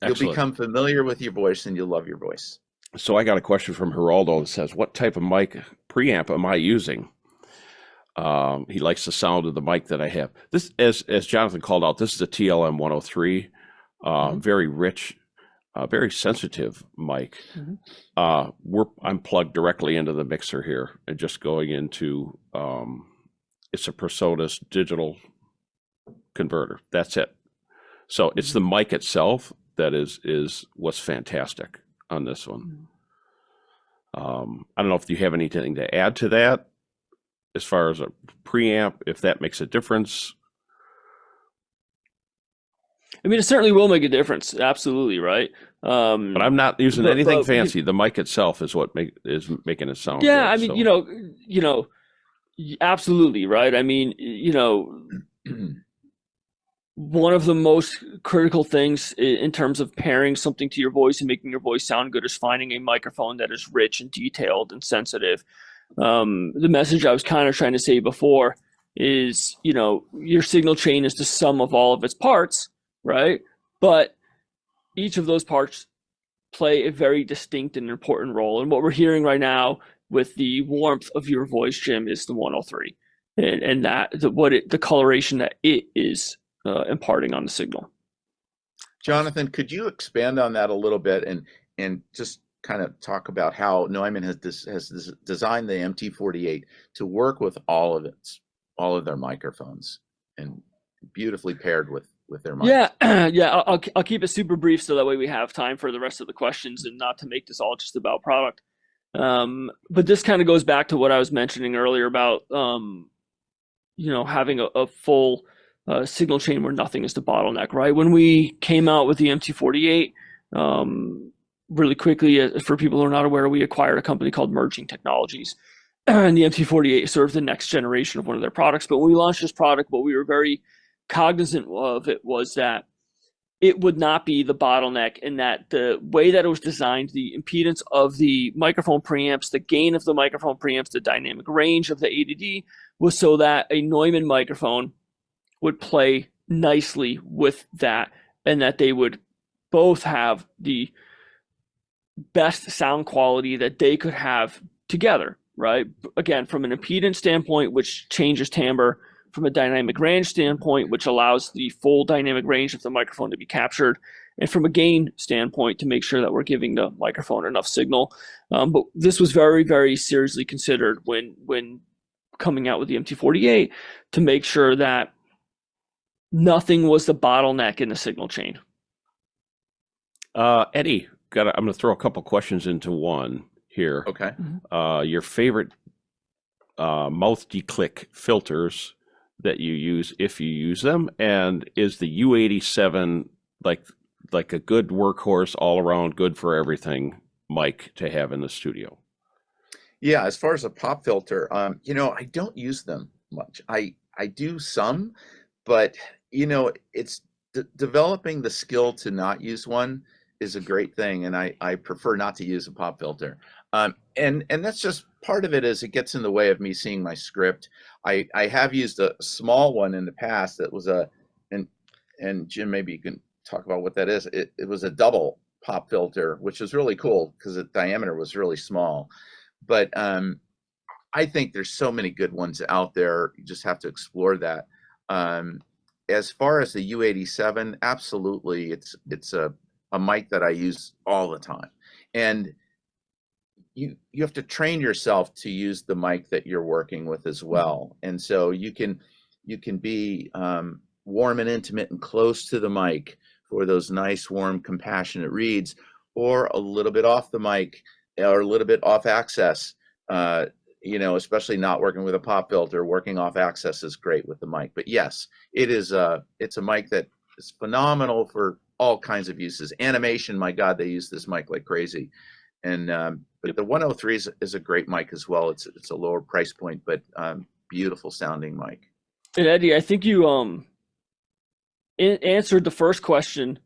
S1: Excellent.
S3: You'll become familiar with your voice and you'll love your voice.
S1: So I got a question from Geraldo that says, what type of mic preamp am I using? He likes the sound of the mic that I have. This, as Jonathan called out, this is a TLM 103, very rich. a very sensitive mic.
S2: Mhm.
S1: I'm plugged directly into the mixer here and just going into it's a PreSonus digital converter. That's it. So it's the mic itself that is what's fantastic on this one. I don't know if you have anything to add to that as far as a preamp, if that makes a difference.
S2: I mean, it certainly will make a difference. Absolutely, right?
S1: But I'm not using anything
S2: but
S1: fancy. The mic itself is what is making it sound
S2: yeah,
S1: good.
S2: I mean,
S1: So.
S2: Absolutely, right? I mean, one of the most critical things in terms of pairing something to your voice and making your voice sound good is finding a microphone that is rich and detailed and sensitive. The message I was kind of trying to say before is, your signal chain is the sum of all of its parts, right? But each of those parts play a very distinct and important role. And what we're hearing right now with the warmth of your voice, Jim, is the 103, and the coloration that it is imparting on the signal.
S3: Jonathan, could you expand on that a little bit and just kind of talk about how Neumann has designed the MT48 to work with all of their microphones and beautifully paired with their mics?
S2: Yeah. I'll keep it super brief so that way we have time for the rest of the questions and not to make this all just about product. But this kind of goes back to what I was mentioning earlier about having a full signal chain where nothing is the bottleneck, right? When we came out with the MT48, really quickly, for people who are not aware, we acquired a company called Merging Technologies. And the MT48 served the next generation of one of their products. But when we launched this product, what we were very cognizant of it was that it would not be the bottleneck, and that the way that it was designed, the impedance of the microphone preamps, the gain of the microphone preamps, the dynamic range of the ADD was so that a Neumann microphone would play nicely with that, and that they would both have the best sound quality that they could have together, right? Again, from an impedance standpoint, which changes timbre, from a dynamic range standpoint, which allows the full dynamic range of the microphone to be captured, and from a gain standpoint to make sure that we're giving the microphone enough signal. But this was very, very seriously considered when coming out with the MT48 to make sure that nothing was the bottleneck in the signal chain.
S1: Eddie, I'm going to throw a couple questions into one here.
S3: Okay.
S1: Your favorite mouth declick filters that you use, if you use them, and is the U87 like a good workhorse, all around, good for everything mic to have in the studio?
S3: Yeah, as far as a pop filter, I don't use them much. I do some, but it's developing the skill to not use one is a great thing, and I prefer not to use a pop filter. And that's just part of it, is it gets in the way of me seeing my script. I have used a small one in the past that was and Jim, maybe you can talk about what that is. It was a double pop filter, which was really cool because the diameter was really small. But I think there's so many good ones out there. You just have to explore that. As far as the U87, absolutely, it's a mic that I use all the time. And you have to train yourself to use the mic that you're working with as well. And so you can be warm and intimate and close to the mic for those nice, warm, compassionate reads, or a little bit off the mic or a little bit off access. Especially not working with a pop filter, working off access is great with the mic. But yes, it's a mic that is phenomenal for all kinds of uses. Animation, my God, they use this mic like crazy. And but the 103 is a great mic as well. It's a lower price point, but beautiful sounding mic.
S2: And Eddie, I think you answered the first question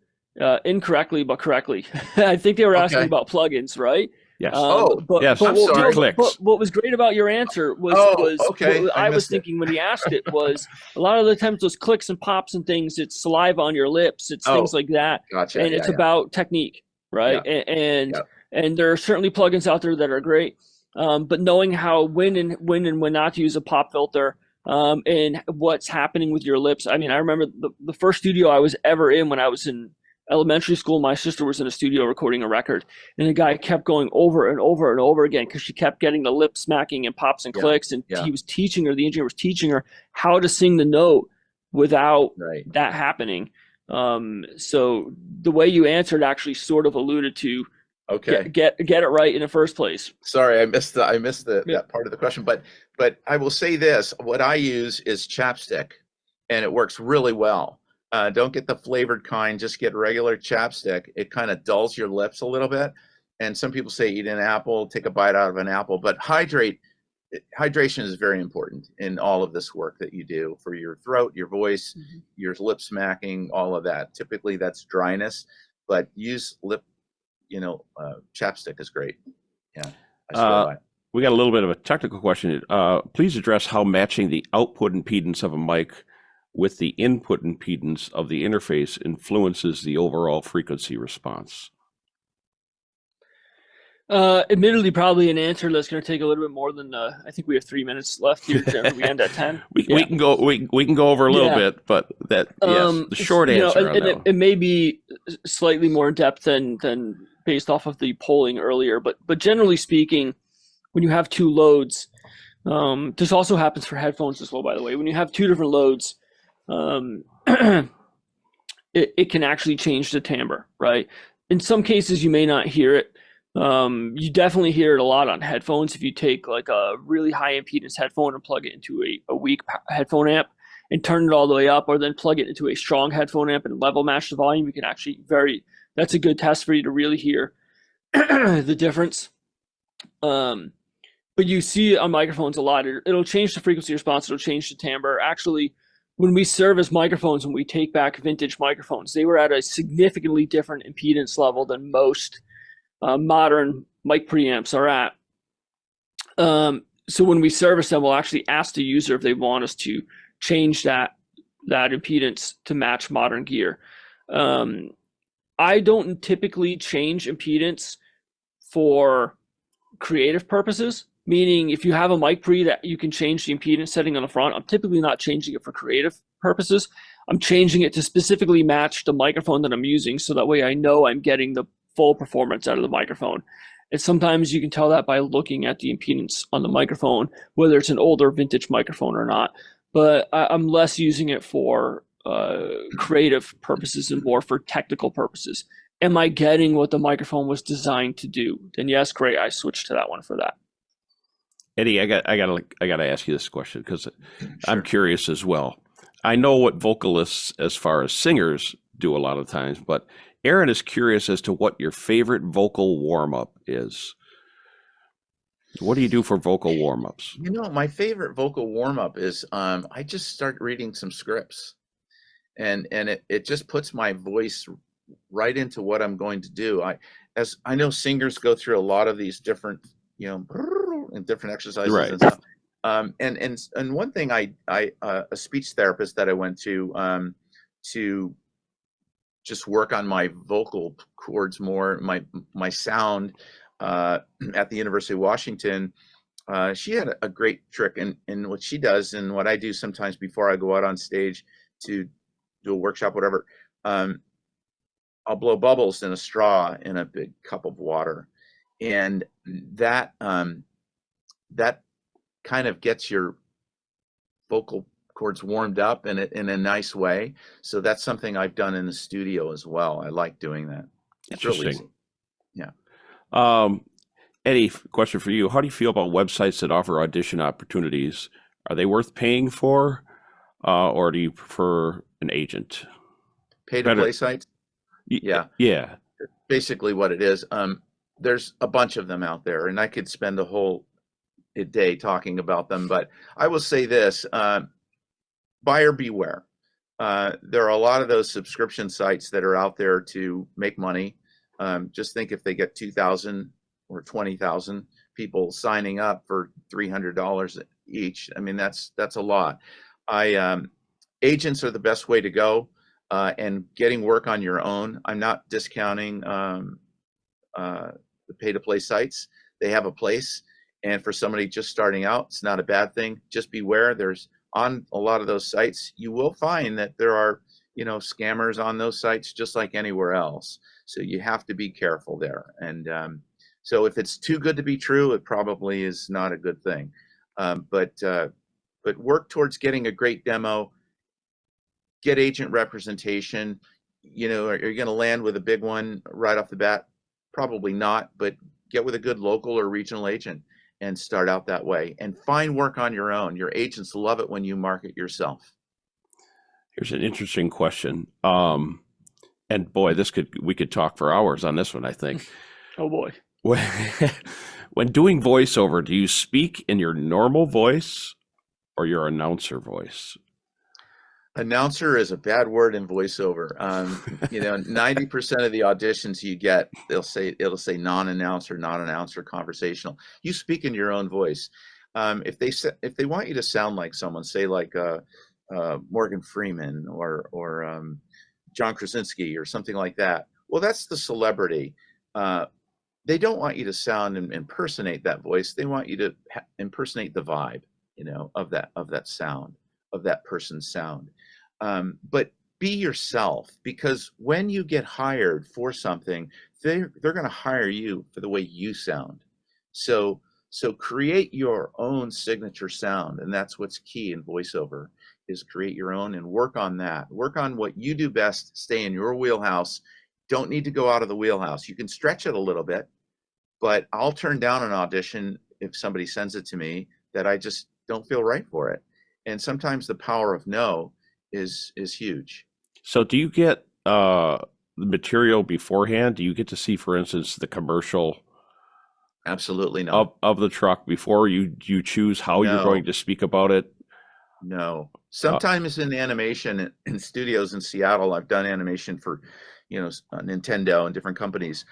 S2: incorrectly, but correctly. I think they were asking about plugins, right?
S1: Yes.
S2: But
S3: I'm sorry.
S2: what was great about your answer was what I was thinking when he asked it was a lot of the times those clicks and pops and things, it's saliva on your lips, it's things like that.
S3: Gotcha.
S2: And it's about technique, right?
S3: Yeah.
S2: And there are certainly plugins out there that are great. But knowing how when and when not to use a pop filter, and what's happening with your lips. I mean, I remember the first studio I was ever in when I was in elementary school, my sister was in a studio recording a record, and the guy kept going over and over and over again because she kept getting the lip smacking and pops and clicks, and he was teaching her, the engineer was teaching her how to sing the note without that happening. So the way you answered actually sort of alluded to get it right in the first place.
S3: Sorry, I missed that part of the question, but I will say this: what I use is chapstick, and it works really well. Don't get the flavored kind; just get regular chapstick. It kind of dulls your lips a little bit. And some people say eat an apple, take a bite out of an apple, but hydration is very important in all of this work that you do for your throat, your voice, your lip smacking, all of that. Typically, that's dryness, but use chapstick is great. Yeah.
S1: We got a little bit of a technical question. Please address how matching the output impedance of a mic with the input impedance of the interface influences the overall frequency response.
S2: Admittedly, probably an answer that's going to take a little bit more than I think we have 3 minutes left here. We end at 10.
S1: We can go over a little bit, but that the short answer on that.
S2: It may be slightly more in depth than based off of the polling earlier, but generally speaking, when you have two loads, this also happens for headphones as well, by the way. When you have two different loads, it can actually change the timbre, right? In some cases, you may not hear it. You definitely hear it a lot on headphones. If you take like a really high impedance headphone and plug it into a weak headphone amp and turn it all the way up, or then plug it into a strong headphone amp and level match the volume, you can actually that's a good test for you to really hear the difference. But you see it on microphones a lot. It'll change the frequency response. It'll change the timbre. Actually, when we service microphones, when we take back vintage microphones, they were at a significantly different impedance level than most modern mic preamps are at. So when we service them, we'll actually ask the user if they want us to change that impedance to match modern gear. I don't typically change impedance for creative purposes, meaning if you have a mic pre that you can change the impedance setting on the front, I'm typically not changing it for creative purposes. I'm changing it to specifically match the microphone that I'm using, so that way I know I'm getting the full performance out of the microphone. And sometimes you can tell that by looking at the impedance on the microphone, whether it's an older vintage microphone or not. But I'm less using it for creative purposes and more for technical purposes. Am I getting what the microphone was designed to do? Then yes, great. I switched to that one for that.
S1: Eddie, I gotta ask you this question because sure. I'm curious as well. I know what vocalists, as far as singers, do a lot of times, but Aaron is curious as to what your favorite vocal warm-up is. What do you do for vocal warm-ups?
S3: My favorite vocal warm-up is I just start reading some scripts, and it just puts my voice right into what I'm going to do. I know singers go through a lot of these different, and different exercises and stuff. And one thing a speech therapist that I went to just work on my vocal cords more, my sound at the University of Washington. She had a great trick, and what she does, and what I do sometimes before I go out on stage to do a workshop, whatever, I'll blow bubbles in a straw in a big cup of water, and that kind of gets your vocal cords warmed up in a nice way. So that's something I've done in the studio as well. I like doing that. It's really easy. Yeah.
S1: Eddie, question for you. How do you feel about websites that offer audition opportunities? Are they worth paying for, or do you prefer an agent?
S3: Pay-to-play sites? Yeah.
S1: Yeah.
S3: Basically what it is. There's a bunch of them out there, and I could spend a whole day talking about them, but I will say this, buyer beware. There are a lot of those subscription sites that are out there to make money. Just think if they get 2,000 or 20,000 people signing up for $300 each. I mean, that's a lot. Agents are the best way to go, and getting work on your own. I'm not discounting the pay-to-play sites. They have a place, and for somebody just starting out, it's not a bad thing. Just beware. There's on a lot of those sites, you will find that there are scammers on those sites just like anywhere else. So you have to be careful there. And so if it's too good to be true, it probably is not a good thing. But work towards getting a great demo, get agent representation. Are you going to land with a big one right off the bat? Probably not, but get with a good local or regional agent and start out that way, and find work on your own. Your agents love it when you market yourself.
S1: Here's an interesting question. And boy, we could talk for hours on this one, I think.
S2: Oh boy.
S1: When doing voiceover, do you speak in your normal voice or your announcer voice?
S3: Announcer is a bad word in voiceover. 90% of the auditions you get, it'll say non-announcer conversational. You speak in your own voice. If they want you to sound like someone, say like Morgan Freeman or John Krasinski or something like that, well, that's the celebrity. They don't want you to sound and impersonate that voice. They want you to impersonate the vibe, of that sound, of that person's sound. But be yourself, because when you get hired for something, they're going to hire you for the way you sound. So create your own signature sound, and that's what's key in voiceover, is create your own and work on that. Work on what you do best. Stay in your wheelhouse. Don't need to go out of the wheelhouse. You can stretch it a little bit, but I'll turn down an audition if somebody sends it to me that I just don't feel right for it. And sometimes the power of no is huge.
S1: So do you get the material beforehand? Do you get to see, for instance, the commercial?
S3: Absolutely not.
S1: Of the truck before you choose how you're going to speak about it?
S3: No. Sometimes in animation in studios in Seattle, I've done animation for, Nintendo and different companies.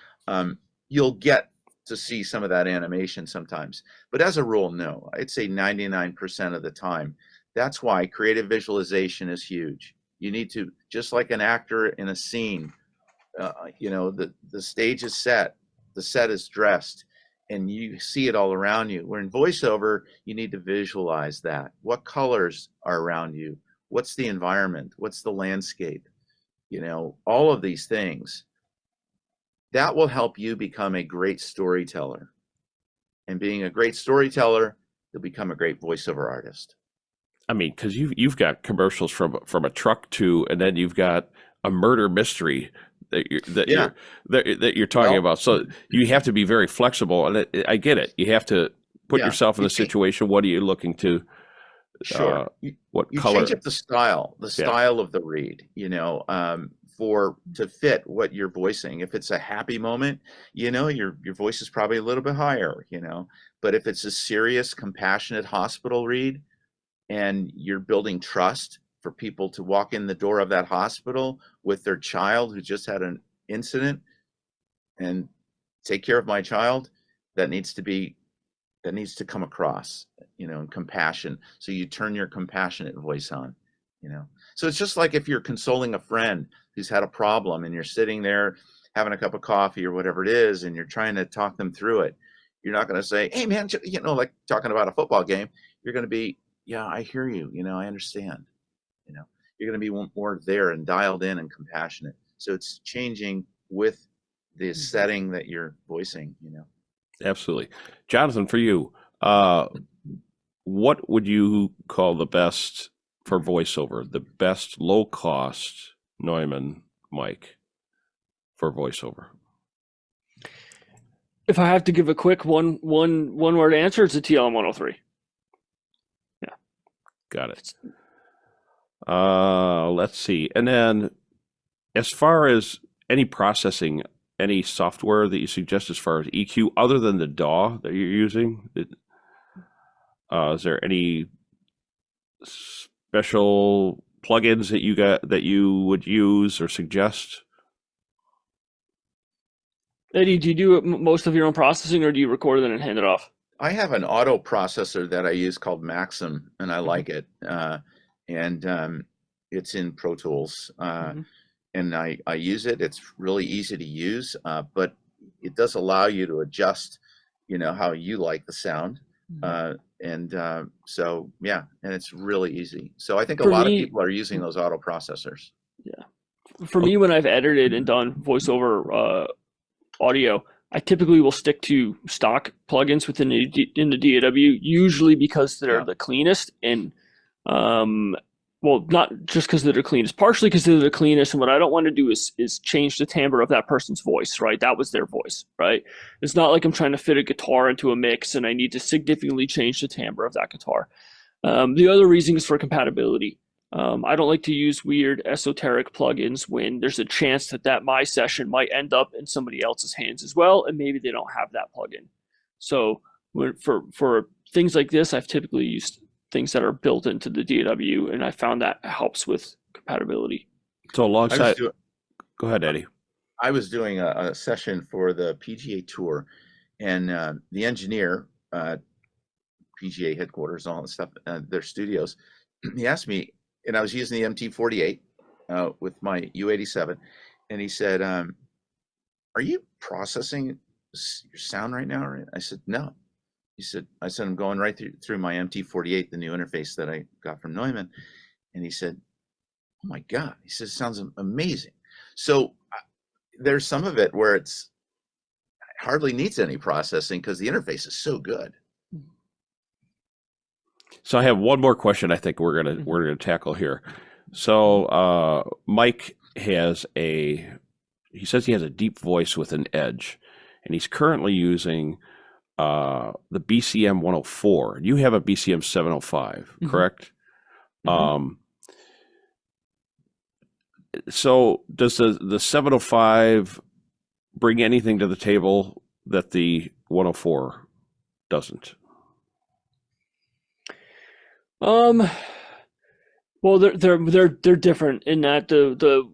S3: You'll get to see some of that animation sometimes, but as a rule, no. I'd say 99% of the time. That's why creative visualization is huge. You need to, just like an actor in a scene, the stage is set, the set is dressed, and you see it all around you. Where in voiceover, you need to visualize that. What colors are around you? What's the environment? What's the landscape? All of these things. That will help you become a great storyteller. And being a great storyteller, you'll become a great voiceover artist.
S1: I mean, because you've got commercials from a truck to, and then you've got a murder mystery that you're talking about. So you have to be very flexible, and I get it. You have to put yourself in the situation. What are you looking to?
S3: Sure.
S1: What
S3: you
S1: color?
S3: Change up the style of the read. To fit what you're voicing. If it's a happy moment, your voice is probably a little bit higher. But if it's a serious, compassionate hospital read, and you're building trust for people to walk in the door of that hospital with their child who just had an incident and take care of my child, that needs to come across, and compassion. So you turn your compassionate voice on, So it's just like if you're consoling a friend who's had a problem and you're sitting there having a cup of coffee or whatever it is, and you're trying to talk them through it. You're not going to say, "Hey man," like talking about a football game. You're going to be, "Yeah, I hear you. I understand." You're going to be more there and dialed in and compassionate. So it's changing with the setting that you're voicing.
S1: Absolutely, Jonathan. For you, what would you call the best for voiceover? The best low cost Neumann mic for voiceover?
S2: If I have to give a quick one word answer, it's a TLM 103. Yeah.
S1: Got it. Let's see. And then as far as any processing, any software that you suggest as far as EQ other than the DAW that you're using, is there any special plugins that you would use or suggest?
S2: Eddie, do you do most of your own processing, or do you record it and hand it off?
S3: I have an auto processor that I use called Maxim, and I like it. It's in Pro Tools, and I use it. It's really easy to use, but it does allow you to adjust, how you like the sound. So yeah, and it's really easy. So I think a lot of people are using those auto processors.
S2: For me, when I've edited and done voiceover audio, I typically will stick to stock plugins within in the DAW, usually because they're the cleanest and well, not just because they're the cleanest, partially because they're the cleanest. And what I don't want to do is change the timbre of that person's voice, right? That was their voice, right? It's not like I'm trying to fit a guitar into a mix and I need to significantly change the timbre of that guitar. The other reason is for compatibility. I don't like to use weird esoteric plugins when there's a chance that my session might end up in somebody else's hands as well, and maybe they don't have that plugin. So for things like this, I've typically used things that are built into the DAW, and I found that helps with compatibility.
S1: So alongside, go ahead, Eddie.
S3: I was doing a session for the PGA Tour, and the engineer, PGA headquarters, all that stuff, their studios, he asked me, and I was using the MT48 with my U87, and he said, "Are you processing your sound right now?" I said, "No." He said, "I said I'm going right through my MT48, the new interface that I got from Neumann," and he said, "Oh my God!" He says, "It sounds amazing." So there's some of it where it hardly needs any processing because the interface is so good.
S1: So I have one more question I think we're gonna tackle here. So Mike he says he has a deep voice with an edge, and he's currently using the BCM 104. You have a BCM 705, correct?
S2: Mm-hmm.
S1: So does the 705 bring anything to the table that the 104 doesn't?
S2: Well, they're different in that the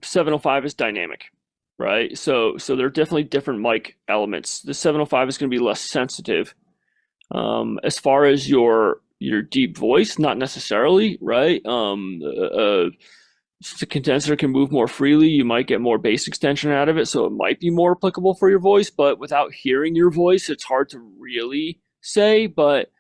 S2: 705 is dynamic, right? So there are definitely different mic elements. The 705 is going to be less sensitive. As far as your deep voice, not necessarily, right? The condenser can move more freely. You might get more bass extension out of it, so it might be more applicable for your voice. But without hearing your voice, it's hard to really say. But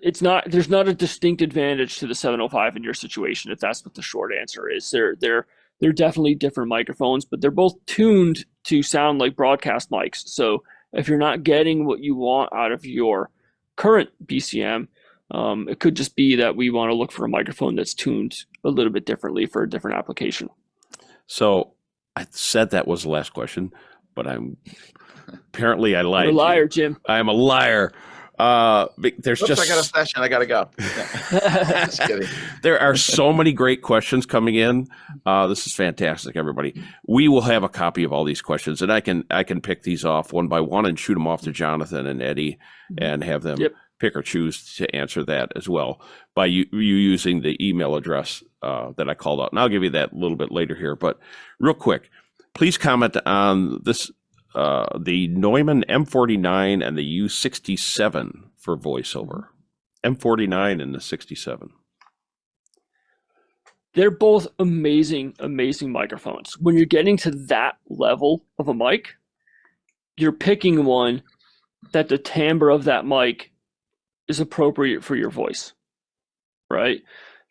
S2: there's not a distinct advantage to the 705 in your situation, if that's what the short answer is. They're definitely different microphones, but they're both tuned to sound like broadcast mics. So if you're not getting what you want out of your current BCM, it could just be that we want to look for a microphone that's tuned a little bit differently for a different application.
S1: So I said that was the last question, but apparently I lied.
S2: You're a liar, Jim.
S1: I am a liar. There's
S3: Oops, I got a session. I got to go. Just kidding.
S1: There are so many great questions coming in. This is fantastic, everybody. We will have a copy of all these questions, and I can pick these off one by one and shoot them off to Jonathan and Eddie, and have them pick or choose to answer that as well by you using the email address that I called out. And I'll give you that a little bit later here. But real quick, please comment on this. The Neumann M49 and the U67 for voiceover. M49 and the 67.
S2: They're both amazing, amazing microphones. When you're getting to that level of a mic, you're picking one that the timbre of that mic is appropriate for your voice, right?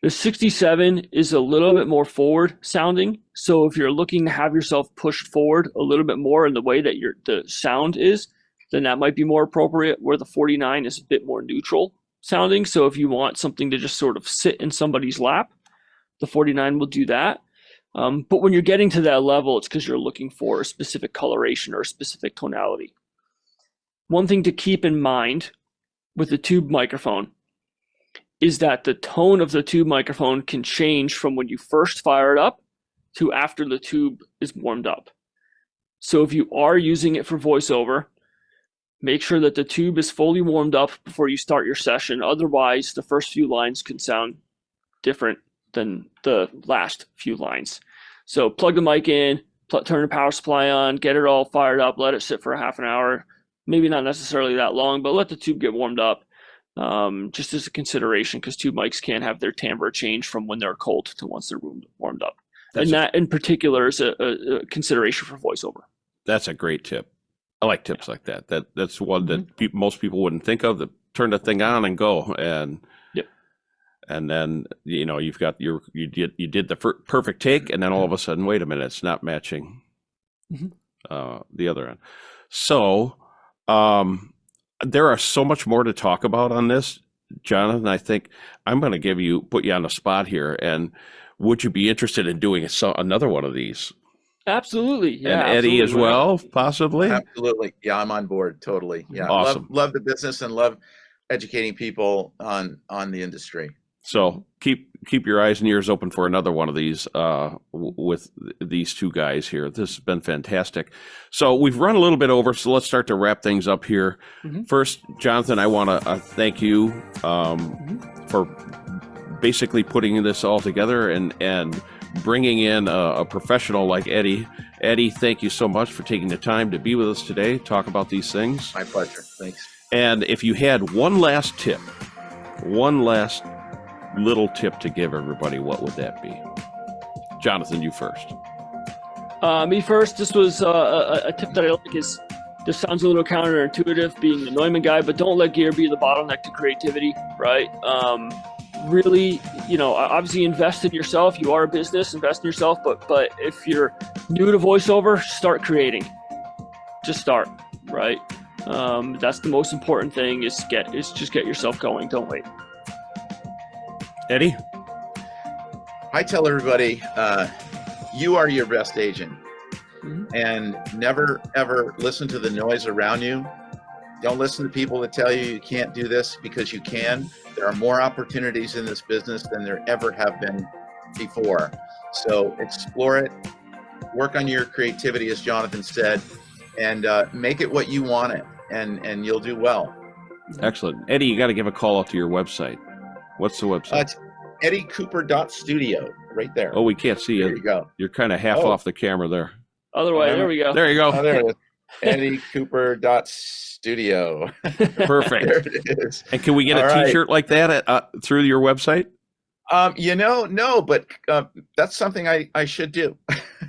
S2: The 67 is a little bit more forward sounding. So if you're looking to have yourself pushed forward a little bit more in the way that the sound is, then that might be more appropriate, where the 49 is a bit more neutral sounding. So if you want something to just sort of sit in somebody's lap, the 49 will do that. But when you're getting to that level, it's because you're looking for a specific coloration or a specific tonality. One thing to keep in mind with the tube microphone is that the tone of the tube microphone can change from when you first fire it up to after the tube is warmed up. So if you are using it for voiceover, make sure that the tube is fully warmed up before you start your session. Otherwise, the first few lines can sound different than the last few lines. So plug the mic in, turn the power supply on, get it all fired up, let it sit for a half an hour. Maybe not necessarily that long, but let the tube get warmed up. Just as a consideration, because tube mics can have their timbre change from when they're cold to once they're warmed up. That in particular is a consideration for voiceover.
S1: That's a great tip. I like tips like that. That's one that most people wouldn't think of. That turn the thing on and go. And and then you've got you did the perfect take, and then all of a sudden, wait a minute, it's not matching the other end. So there are so much more to talk about on this, Jonathan. I think I'm going to put you on the spot here, and would you be interested in doing another one of these?
S2: Absolutely. Yeah.
S1: And Eddie
S2: absolutely.
S1: as well, possibly?
S3: Absolutely. Yeah, I'm on board. Totally. Yeah.
S1: Awesome.
S3: Love the business and love educating people on the industry.
S1: So keep your eyes and ears open for another one of these with these two guys here. This has been fantastic. So we've run a little bit over, so let's start to wrap things up here. First, Jonathan, I want to thank you for basically putting this all together and bringing in a professional like Eddie. Eddie, thank you so much for taking the time to be with us today, talk about these things.
S3: My pleasure. Thanks.
S1: And if you had one last little tip to give everybody, what would that be? Jonathan, you first.
S2: Me first. This was a tip that I like. This sounds a little counterintuitive, being the Neumann guy, but don't let gear be the bottleneck to creativity, right? Really, obviously invest in yourself. You are a business, invest in yourself, but if you're new to voiceover, start creating. Just start, right? That's the most important thing is just get yourself going. Don't wait.
S1: Eddie?
S3: I tell everybody, you are your best agent. And never, ever listen to the noise around you. Don't listen to people that tell you can't do this, because you can. There are more opportunities in this business than there ever have been before. So explore it, work on your creativity, as Jonathan said, and make it what you want it, and you'll do well.
S1: Excellent. Eddie, you got to give a call out to your website. What's the website?
S3: It's eddiecooper.studio, right there.
S1: Oh, we can't see you.
S3: There you go.
S1: You're kind of half off the camera there.
S2: Other way, there we go.
S1: There you go.
S3: Oh, there it is. eddiecooper.studio.
S1: Perfect.
S3: There it is.
S1: And can we get a T-shirt like that through your website?
S3: No, but that's something I should do,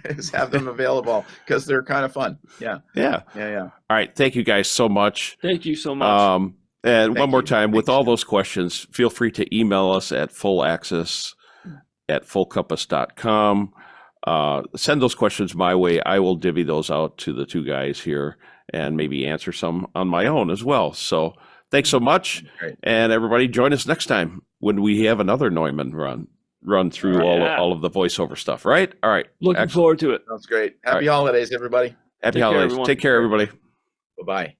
S3: is have them available, because they're kind of fun. Yeah.
S1: All right. Thank you guys so much.
S2: Thank you so much.
S1: And one more time, with all those questions, feel free to email us at fullaccess@fullcompass.com. Send those questions my way. I will divvy those out to the two guys here and maybe answer some on my own as well. So thanks so much.
S3: Great.
S1: And everybody join us next time when we have another Neumann run through all of the voiceover stuff, right? All right.
S2: Looking forward to it.
S3: Sounds great. Happy holidays, everybody.
S1: Happy holidays. Take care, everybody.
S3: Bye-bye.